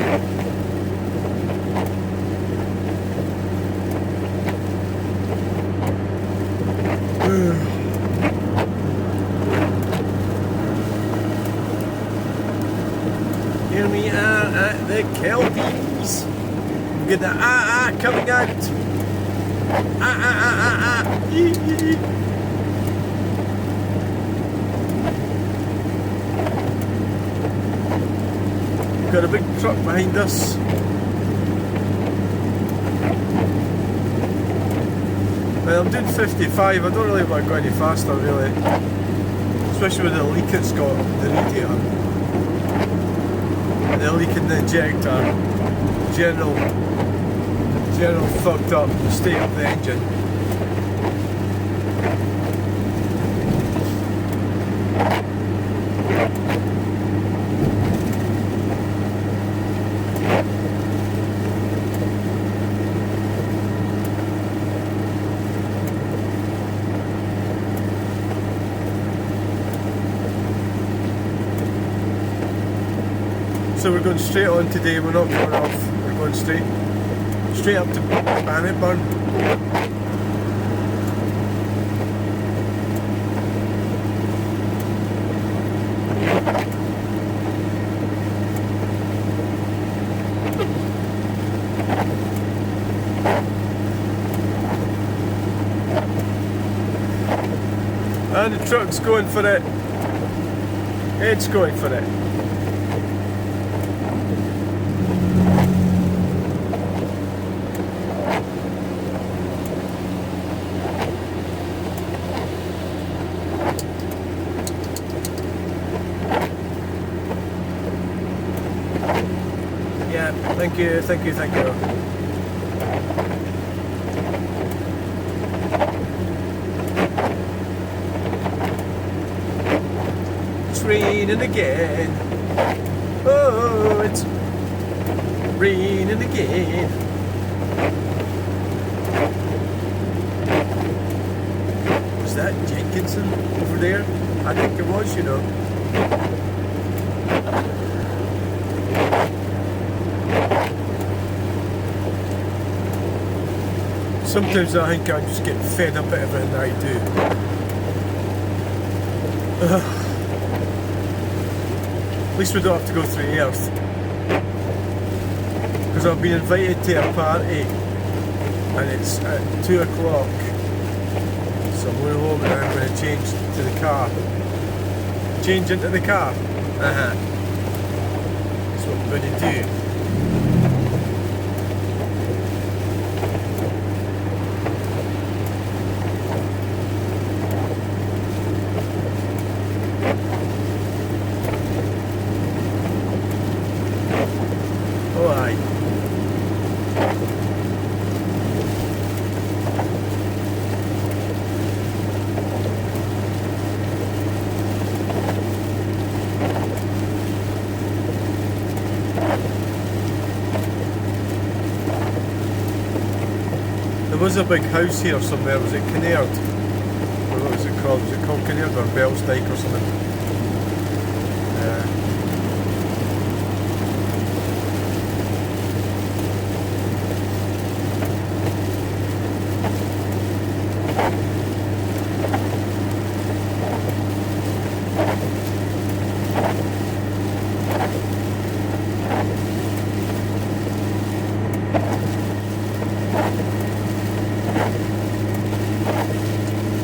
Here we are at the Kelpies. We've got the coming out. We've got a big truck behind us. Well, I'm doing 55. I don't really want to go any faster, really. Especially with the leak it's got, the radiator. The leak in the injector. General fucked up state of the engine. So we're going straight on today, we're not going off, we're going straight up to Bannockburn. And the truck's going for it. It's going for it. Thank you. It's raining again. Oh, it's raining again. Was that Jenkinson over there? I think it was, you know. Sometimes I think I'm just getting fed up at everything I do. At least we don't have to go through Earth. Because I've been invited to a party and it's at 2 o'clock. So I'm going home and I'm going to change to the car. Change into the car. That's what I'm going to do. Oh aye. There was a big house here somewhere, was it Kinnaird? Or what was it called? Was it called Kinnaird or Bellsdyke or something?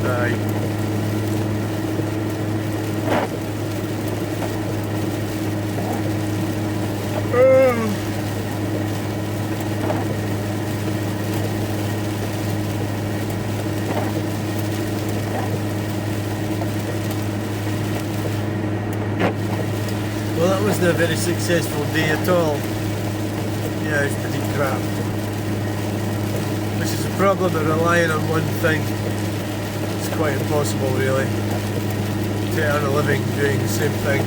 Aye. Well, that wasn't a very successful day at all. Yeah, it's pretty crap. Which is the problem of relying on one thing. It's quite impossible, really, to earn a living doing the same thing.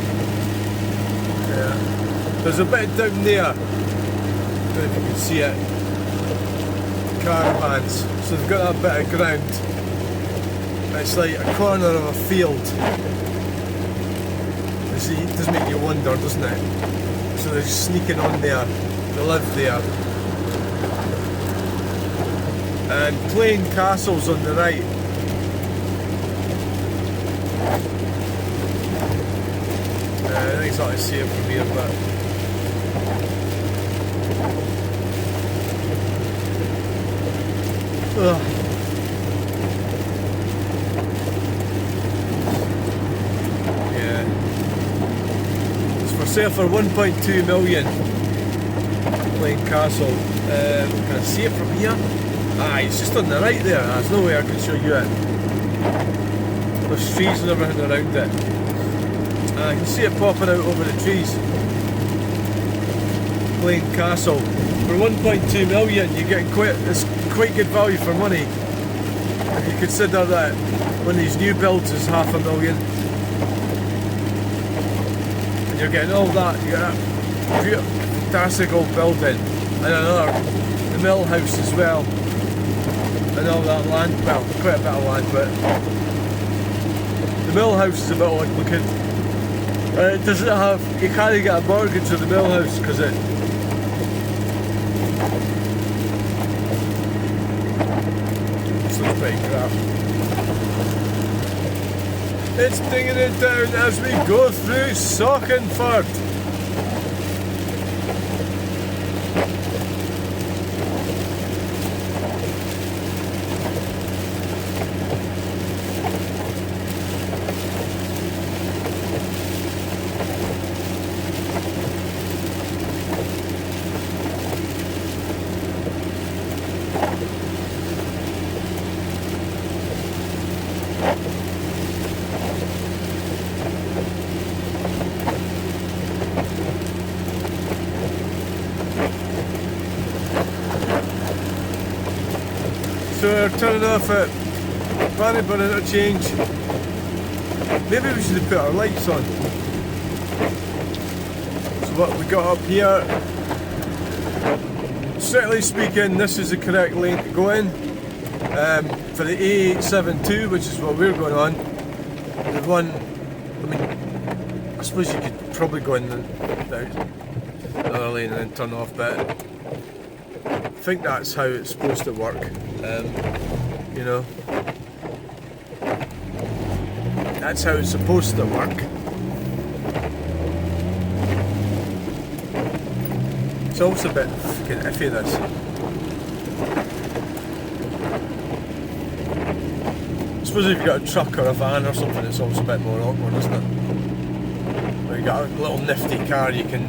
Yeah. There's a bit down there, I don't know if you can see it, caravans. So they've got that bit of ground. It's like a corner of a field. It does make you wonder, doesn't it? So they're just sneaking on there, they live there. And playing castles on the right. I think it's hard to see it from here, but yeah, it's for sale for 1.2 million. Playing castle. Can I see it from here? Ah, it's just on the right there. There's no way I can show you it. There's trees and everything around it. I can see it popping out over the trees. Plain Castle. For 1.2 million, you're getting it's quite good value for money. If you consider that one of these new builds is $500,000. And you're getting all that, you get that beautiful, fantastic old building. And another, the mill house as well. And all that land, well, quite a bit of land, but the mill house is a bit odd looking. It doesn't have, you can't get a mortgage on the mill house because it looks pretty crap. It's digging it down as we go through Saukenford. So we're turning off at Bannockburn interchange. Maybe we should have put our lights on. So what we got up here, strictly speaking, this is the correct lane to go in. For the A872, which is what we're going on, the one, I mean, I suppose you could probably go in the other lane and then turn off, but I think that's how it's supposed to work, you know. That's how it's supposed to work. It's also a bit fucking iffy, this. I suppose if you've got a truck or a van or something, it's also a bit more awkward, isn't it? Where you've got a little nifty car, you can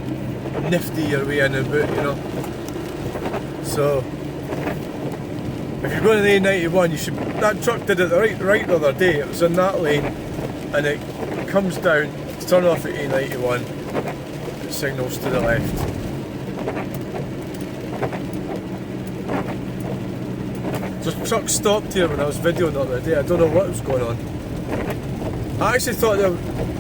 nifty your way in and out, you know. So, if you're going in the A91, you should. That truck did it right the other day. It was in that lane, and it comes down to turn off at A91. It signals to the left. The truck stopped here when I was videoing the other day. I don't know what was going on. I actually thought they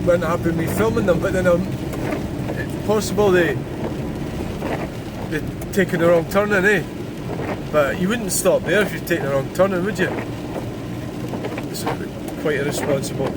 weren't happy with me filming them, but then it's possible they'd taken the wrong turn in, eh? But you wouldn't stop there if you'd taken the wrong turn in, would you? It's quite irresponsible.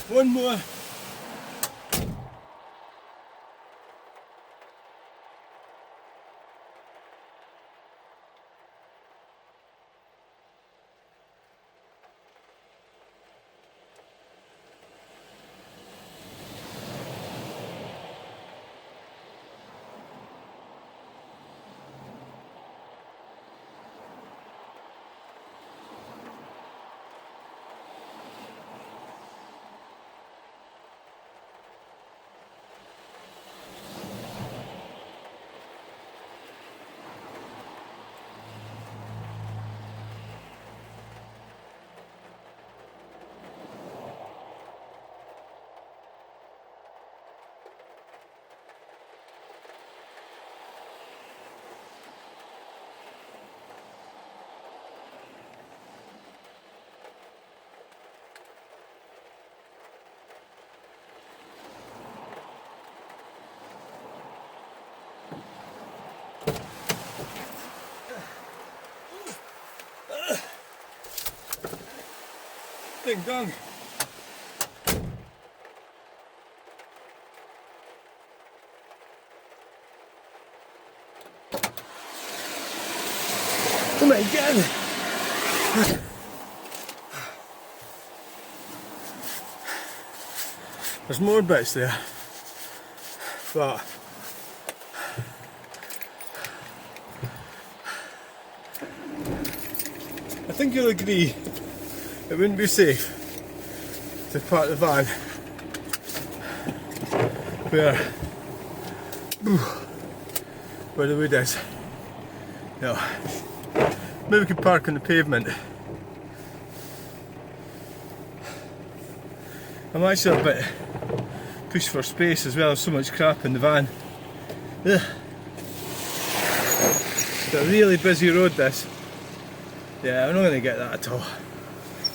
One more. Thing done. Oh my god! There's more bits there, but I think you'll agree it wouldn't be safe to park the van where the wood is. No. Maybe we could park on the pavement. I'm actually a bit pushed for space as well, there's so much crap in the van. Ugh. It's a really busy road this. Yeah, I'm not going to get that at all.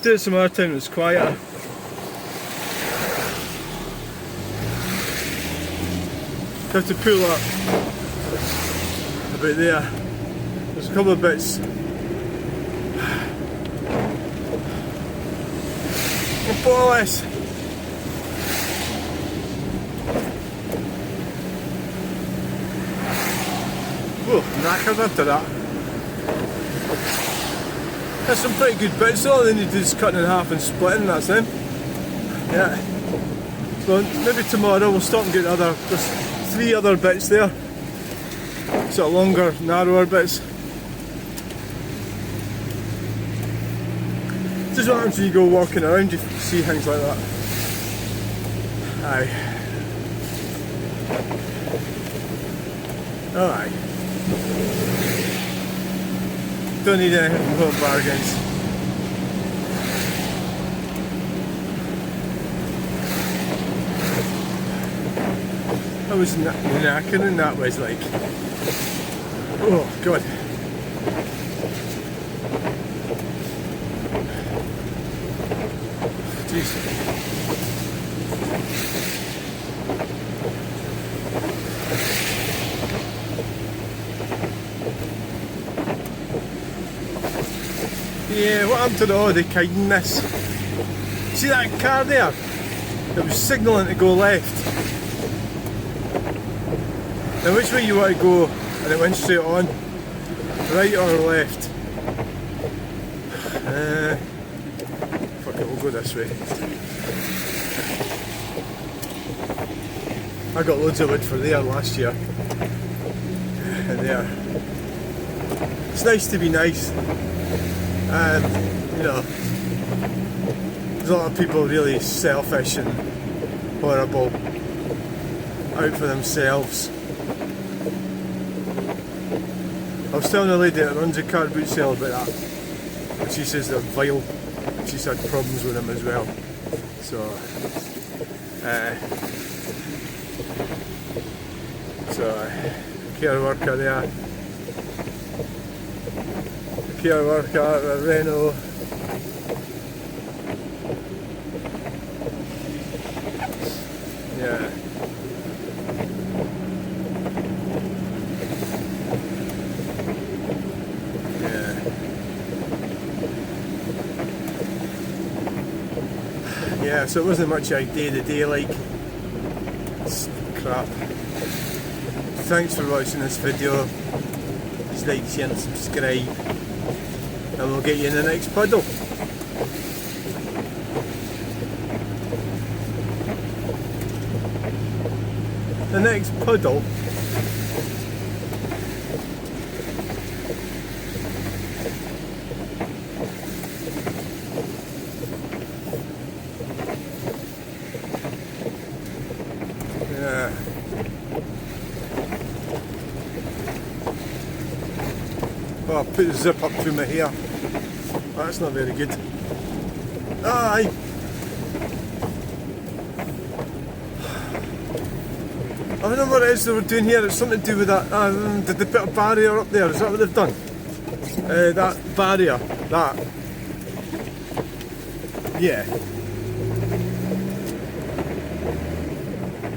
Do it some other time when it's quieter. Have to pull up about there. There's a couple of bits. Polish. Oh, knackered after that. There's some pretty good bits, all they need to do is cut in half and splitting, that's them. Yeah. So maybe tomorrow we'll stop and get there's 3 other bits there. Sort of longer, narrower bits. Just what happens when you go walking around, you see things like that. Aye. Oh aye. Don't need anything from Home Bargains. I was knacking, that was like, oh god. Jeez. Yeah, what happened to all the kindness? See that car there? It was signalling to go left. Now which way you want to go? And it went straight on. Right or left? Fuck it, we'll go this way. I got loads of wood for there last year. And there. It's nice to be nice. You know, there's a lot of people really selfish and horrible, out for themselves. I was telling a lady that runs a car boot sale about that, and she says they're vile. She's had problems with them as well. So care worker there. Care worker at a Renault. Yeah. Yeah, so it wasn't much like day to day like. It's crap. Thanks for watching this video. Please like, share and subscribe. And we'll get you in the next puddle. The next puddle. Yeah. Oh, I put the zip up through my hair. That's not very good. Aye. I don't know what it is they were doing here. It's something to do with that. Did they put a barrier up there? Is that what they've done? That barrier. That. Yeah.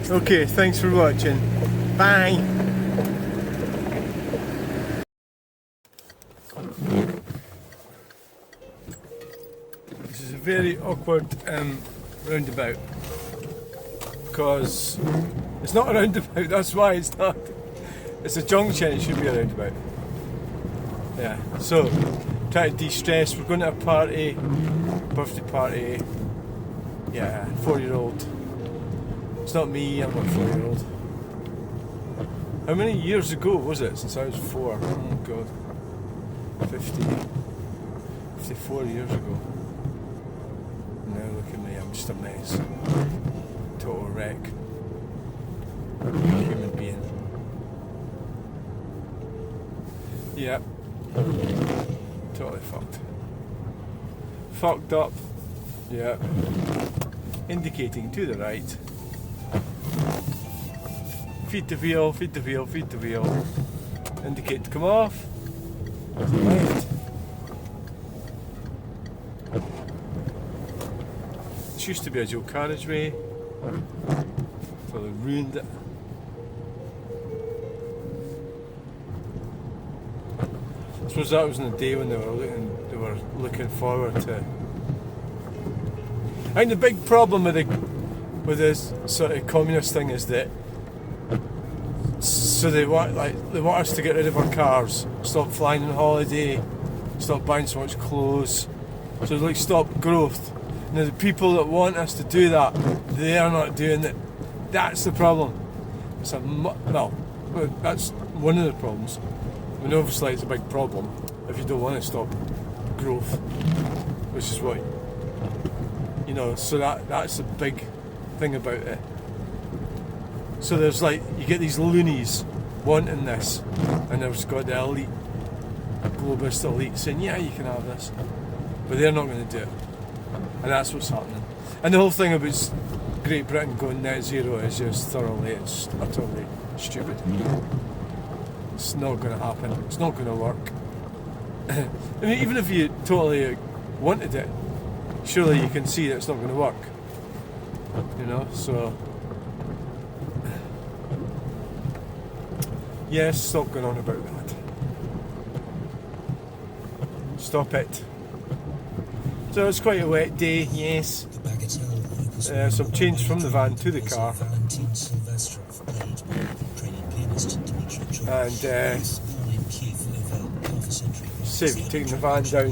Okay, thanks for watching. Bye. very awkward roundabout because it's not a roundabout. That's why it's not. It's a junction. It should be a roundabout. Yeah. So try to de-stress. We're going to a party, birthday party. Yeah, 4-year-old. It's not me. I'm not a 4-year-old. How many years ago was it since I was 4? Oh God. 54 years ago. Now look at me, I'm just a mess. Total wreck. Human being. Yeah. Totally fucked. Fucked up. Yeah. Indicating to the right. Feed the wheel, feed the wheel, feed the wheel. Indicate to come off. To the left. This used to be a dual carriageway. So they ruined it. I suppose that was in the day when they were looking forward to. I think the big problem with this sort of communist thing is that so they want us to get rid of our cars, stop flying on holiday, stop buying so much clothes, so like stop growth. Now the people that want us to do that, they are not doing it. That's the problem. It's that's one of the problems. I mean, obviously it's a big problem if you don't want to stop growth, which is what so that's the big thing about it. So there's you get these loonies wanting this, and there's got the elite, globalist elite saying, yeah, you can have this, but they're not going to do it, and that's what's happening. And the whole thing about Great Britain going net zero is just it's utterly stupid. It's not going to happen. It's not going to work. I mean, even if you totally wanted it, surely you can see that it's not going to work. So yes, stop going on about that. Stop it. So it's quite a wet day, yes. Some change from the van to the car. And saved taking the van down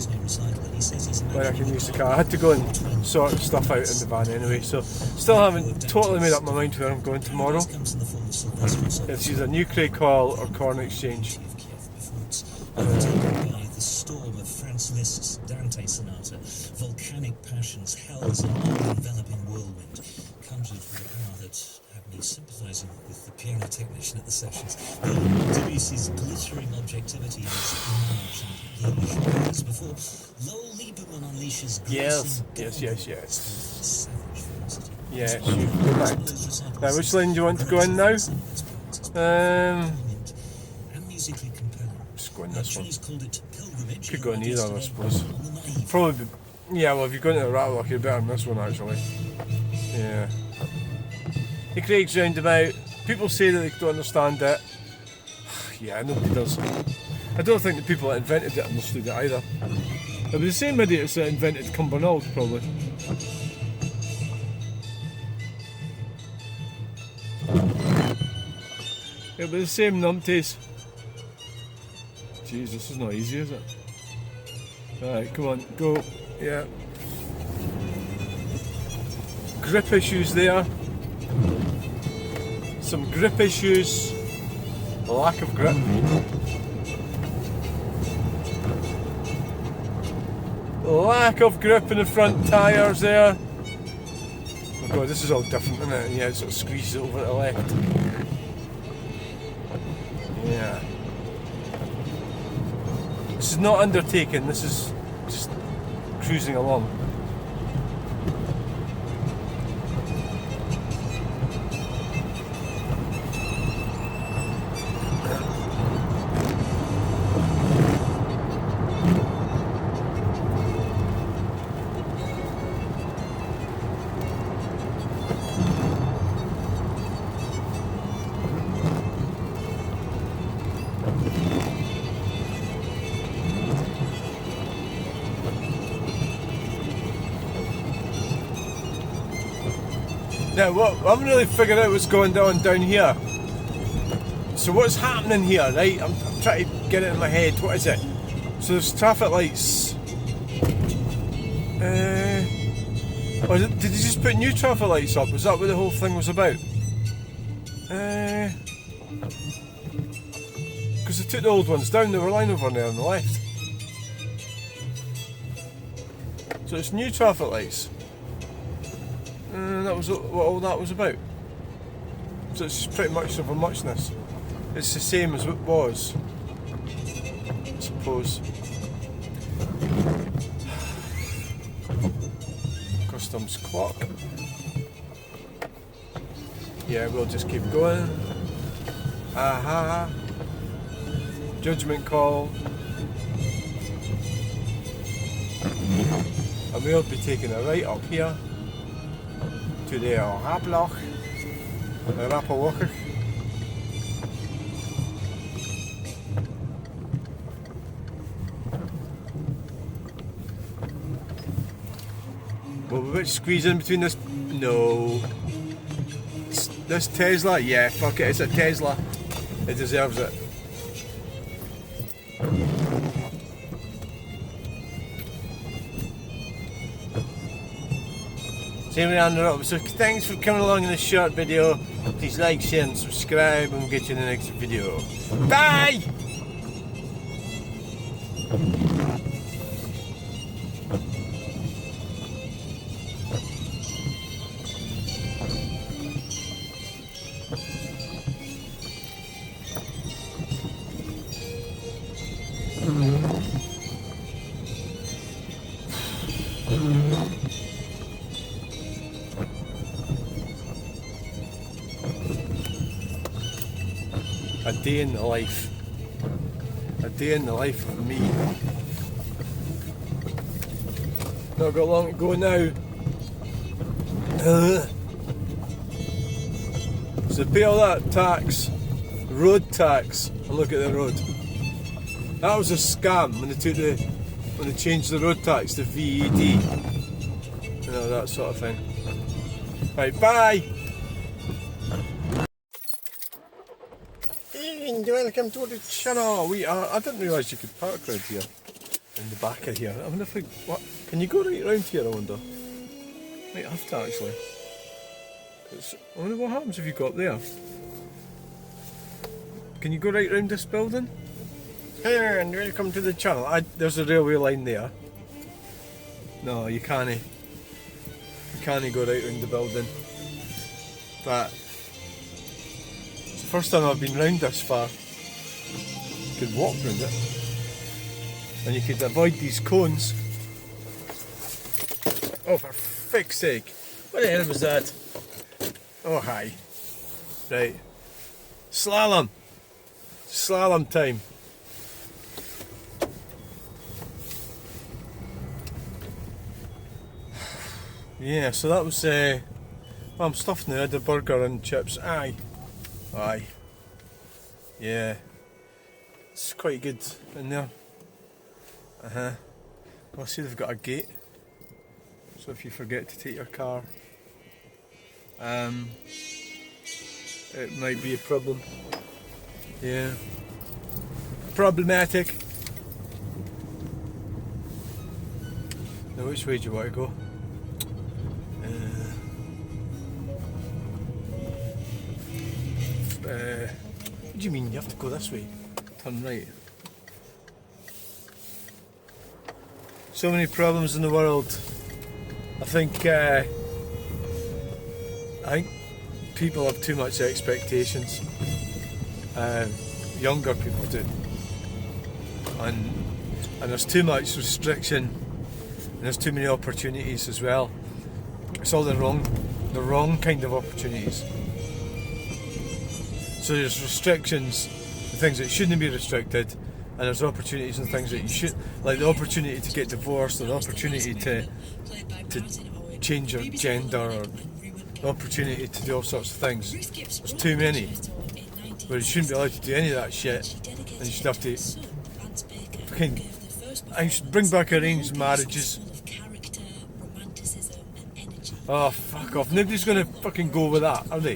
when I can use the car. I had to go and sort stuff out in the van anyway, so still haven't totally made up my mind where I'm going tomorrow. It's either New Craighall or Corn Exchange. The storm of Franz Liszt's Dante Sonata, volcanic passions, hell's all-enveloping whirlwind, conjured with a power that had me sympathising with the piano technician at the sessions. Debussy's glittering objectivity is large and huge. As before, Lowell Lieberman unleashes Yes. savage ferocity. Yes, you go back. Now, which lane do you want to go in now? And musically compelling. Just go in this one. Called it pilgrimage. Could go in either, I suppose. Probably. Yeah, well, if you're going to the Rattlock, you're better than this one, actually. Yeah. The Craig's roundabout. People say that they don't understand it. Yeah, nobody does. I don't think the people that invented it understood it either. It'll be the same idiots that invented Cumbernauld, probably. It'll be the same numpties. Jeez, this is not easy, is it? Alright, come on, go. Yeah. Grip issues there. Some grip issues. Lack of grip. Lack of grip in the front tyres there. Oh god, this is all different, isn't it? Yeah, it sort of squeezes it over to the left. Yeah. This is not undertaken, this is just cruising along. Now, what I haven't really figured out what's going on down here. So what's happening here, right? I'm trying to get it in my head. What is it? So there's traffic lights. Did you just put new traffic lights up? Was that what the whole thing was about? Because they took the old ones down, they were lying over there on the left. So it's new traffic lights. That was what all that was about. So it's pretty much of a muchness. It's the same as it was, I suppose. Customs clock. Yeah, we'll just keep going. Aha. Judgment call. And we'll be taking a right up here to the Raploch, the Rappelwocher. Will we squeeze in between this? No. This Tesla? Yeah, fuck it, it's a Tesla. It deserves it. So we're on the road. So thanks for coming along in this short video. Please like, share and subscribe and we'll get you in the next video. Bye! A day in the life. A day in the life of me. Not got long to go now. So pay all that tax, road tax, and look at the road. That was a scam when they changed the road tax to VAT. You know, that sort of thing. Right, bye! And welcome to the channel. I didn't realise you could park right here in the back of here. I wonder if what can you go right round here, I wonder? Might have to actually. I wonder what happens if you go up there. Can you go right round this building? Hey, and welcome to the channel. There's a railway line there. No, you can't. You can't go right round the building. But first time I've been round this far. You could walk round it. And you could avoid these cones. Oh, for fuck's sake. What the hell was that? Oh, hi. Right. Slalom. Slalom time. Yeah, so that was well, I'm stuffing the burger and chips. Aye. Yeah. It's quite good in there. Well, see they've got a gate. So if you forget to take your car, it might be a problem. Yeah. Problematic. Now which way do you want to go? What do you mean you have to go this way? Turn right. So many problems in the world. I think people have too much expectations. Younger people do, and there's too much restriction, and there's too many opportunities as well. It's all the wrong kind of opportunities. So there's restrictions, the things that shouldn't be restricted, and there's opportunities and things that you should, like the opportunity to get divorced, or the opportunity to change your gender, or the opportunity to do all sorts of things. There's too many. But you shouldn't be allowed to do any of that shit, and you should have to I should bring back arranged marriages. Oh, fuck off. Nobody's going to fucking go with that, are they?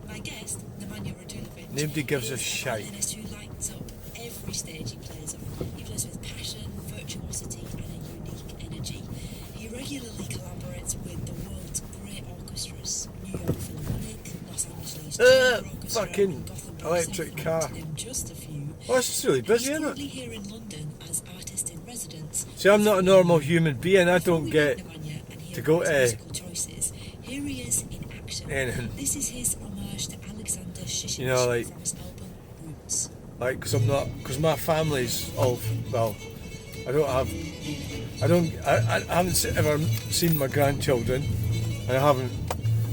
My guest, Nemanja Radulovic, Nobody gives a is shite. violinist who lights up every stage he plays on. He plays with passion, virtuosity, and a unique energy. He regularly collaborates with the world's great orchestras: New York Philharmonic, Los Angeles Chamber Orchestra, fucking and Gothenburg electric Symphony, car. to name just a few. Oh, this is really busy, He's isn't it? currently here in London as artist in residence. See, I'm not a normal human being. I Before don't we get meet Nemanja and hear to go about to his musical choices, here he is in action. anything. This is his homage to Alexander Shishin You know, like- from his album Roots. Like, because my family's all, well, I haven't ever seen my grandchildren, and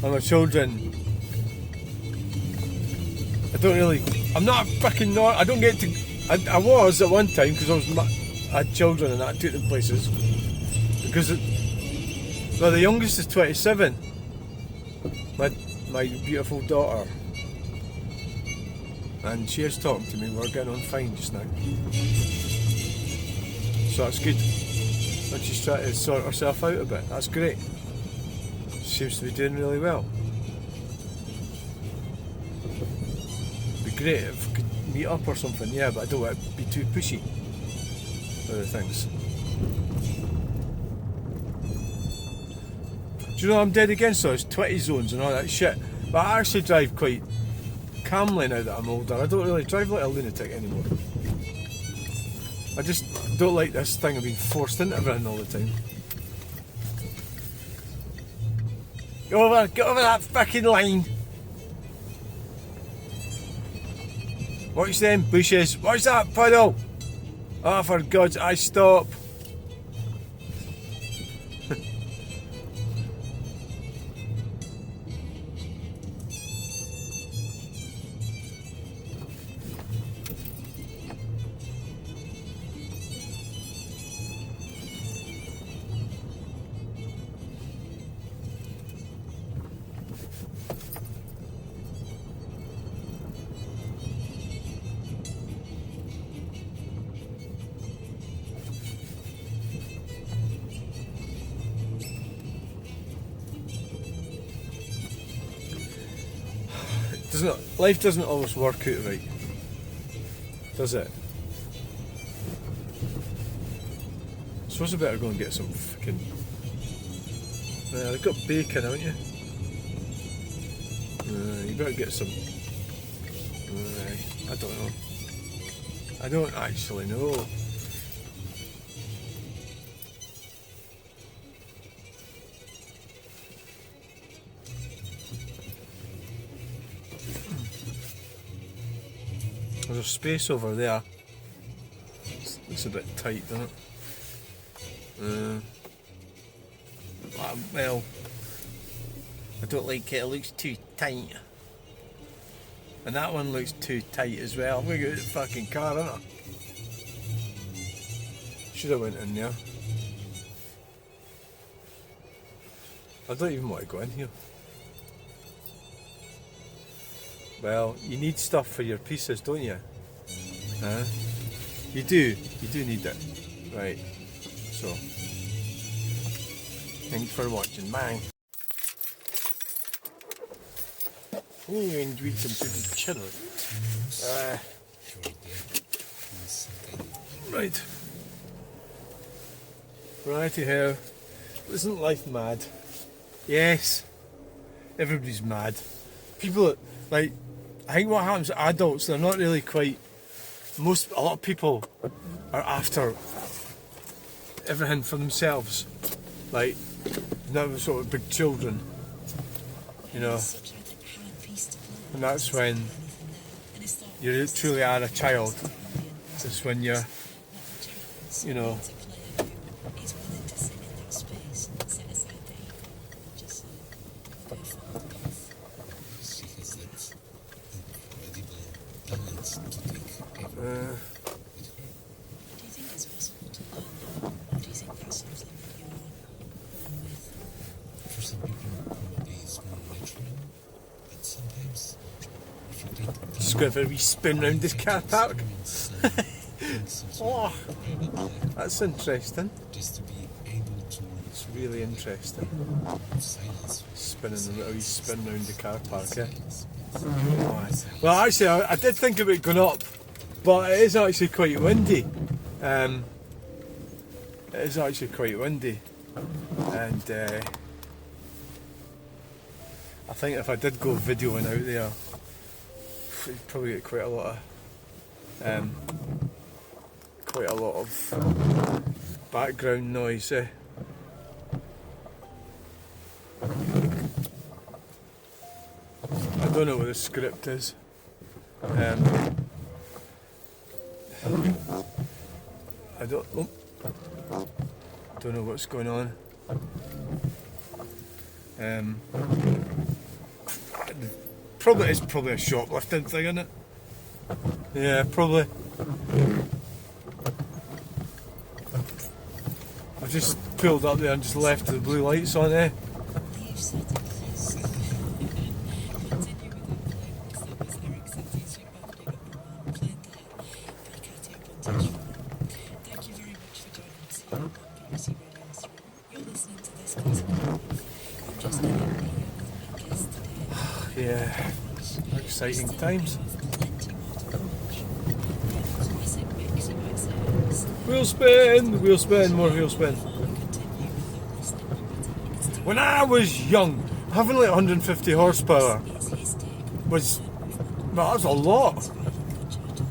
my children, I'm not a fucking, I don't get to, I was at one time, because I had children and that, I took them places, because, the youngest is 27, my beautiful daughter, and she is talking to me. We're getting on fine just now, so that's good. And she's trying to sort herself out a bit. That's great. She seems to be doing really well. It'd be great if we could meet up or something, yeah, but I don't want to be too pushy for the things. Do you know I'm dead against those 20 zones and all that shit? But I actually drive quite calmly now that I'm older. I don't really drive like a lunatic anymore. I just don't like this thing of being forced into everything all the time. Get over that fucking line. Watch them bushes. Watch that puddle. Oh, for God's sake, stop. Life doesn't always work out right, does it? I suppose I better go and get some fucking... I've got bacon, haven't you? You better get some... I don't know. I don't actually know. There's a space over there. It's a bit tight, doesn't it? Well, I don't like it. It looks too tight. And that one looks too tight as well. Look at the fucking car, isn't it? Should have went in there. I don't even want to go in here. Well, you need stuff for your pieces, don't you? Huh? You do need it. Right. So, thanks for watching, man. Oh, you enjoyed some good chili. Right. Righty ho. Isn't life mad? Yes. Everybody's mad. People, like, I think what happens to adults, they're not really quite... A lot of people are after everything for themselves. Like, now sort of big children, you know. And that's when you truly are a child. It's when you're, you know... Do you think it's possible to learn that? Or do you think that's something that you are born with? For some people, probably it's more natural, but sometimes if you read... Just go for a wee spin round this car park. Oh, that's interesting. Just to be able to It's really interesting. Sailors. Spinning a little wee spin round the car park, eh? Well, actually, I did think about going up, but it is actually quite windy. It is actually quite windy, and I think if I did go videoing out there, you'd probably get quite a lot of background noise. Eh? I don't know what the script is. I don't know what's going on. It's probably a shoplifting thing, isn't it? Yeah, probably. I've just pulled up there and just left the blue lights on there. Yeah, exciting times. Wheel spin, more wheel spin. When I was young, having like 150 horsepower was, well, that was a lot.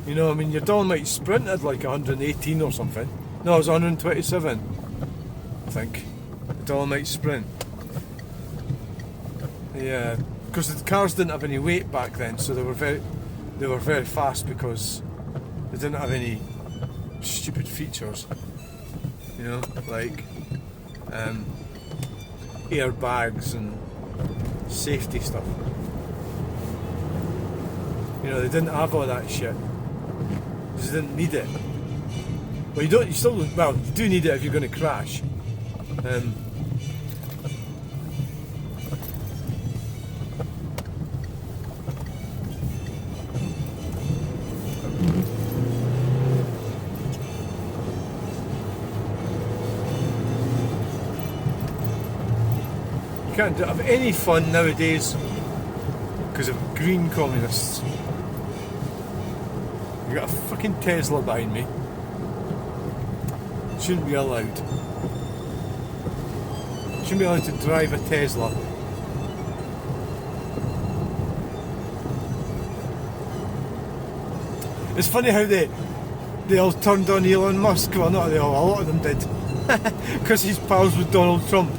You know, I mean, your Dolomite Sprint had like 118 or something. No, it was 127, I think. The Dolomite Sprint. Yeah, because the cars didn't have any weight back then, so they were very fast because they didn't have any stupid features. You know, like airbags and safety stuff. You know, they didn't have all that shit. They didn't need it. Well, you do need it if you're going to crash. You can't have any fun nowadays because of green communists. You got a fucking Tesla behind me. Shouldn't be allowed. Shouldn't be allowed to drive a Tesla. It's funny how they all turned on Elon Musk. Well, not they all, a lot of them did. Because he's pals with Donald Trump.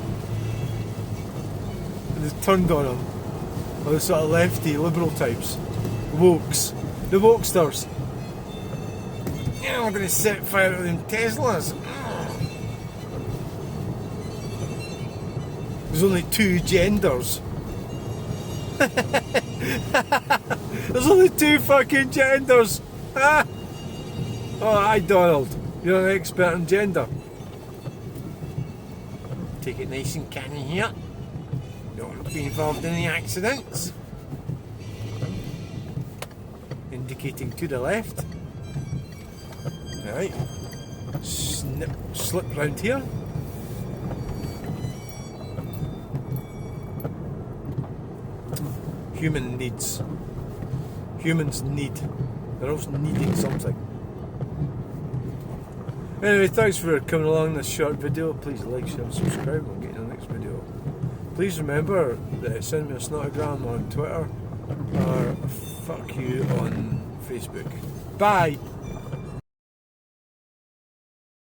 And they turned on him. All the sort of lefty, liberal types. Wokes. The wokesters. Yeah, we're going to set fire to them Teslas. There's only two genders. There's only two fucking genders. Oh, hi Donald. You're an expert in gender. Take it nice and canny here. Don't want to be involved in any accidents. Indicating to the left. Right. Slip round here. Human needs. Humans need. They're always needing something. Anyway, thanks for coming along this short video. Please like, share and subscribe. We'll get you in the next video. Please remember that send me a snotogram on Twitter or fuck you on Facebook. Bye!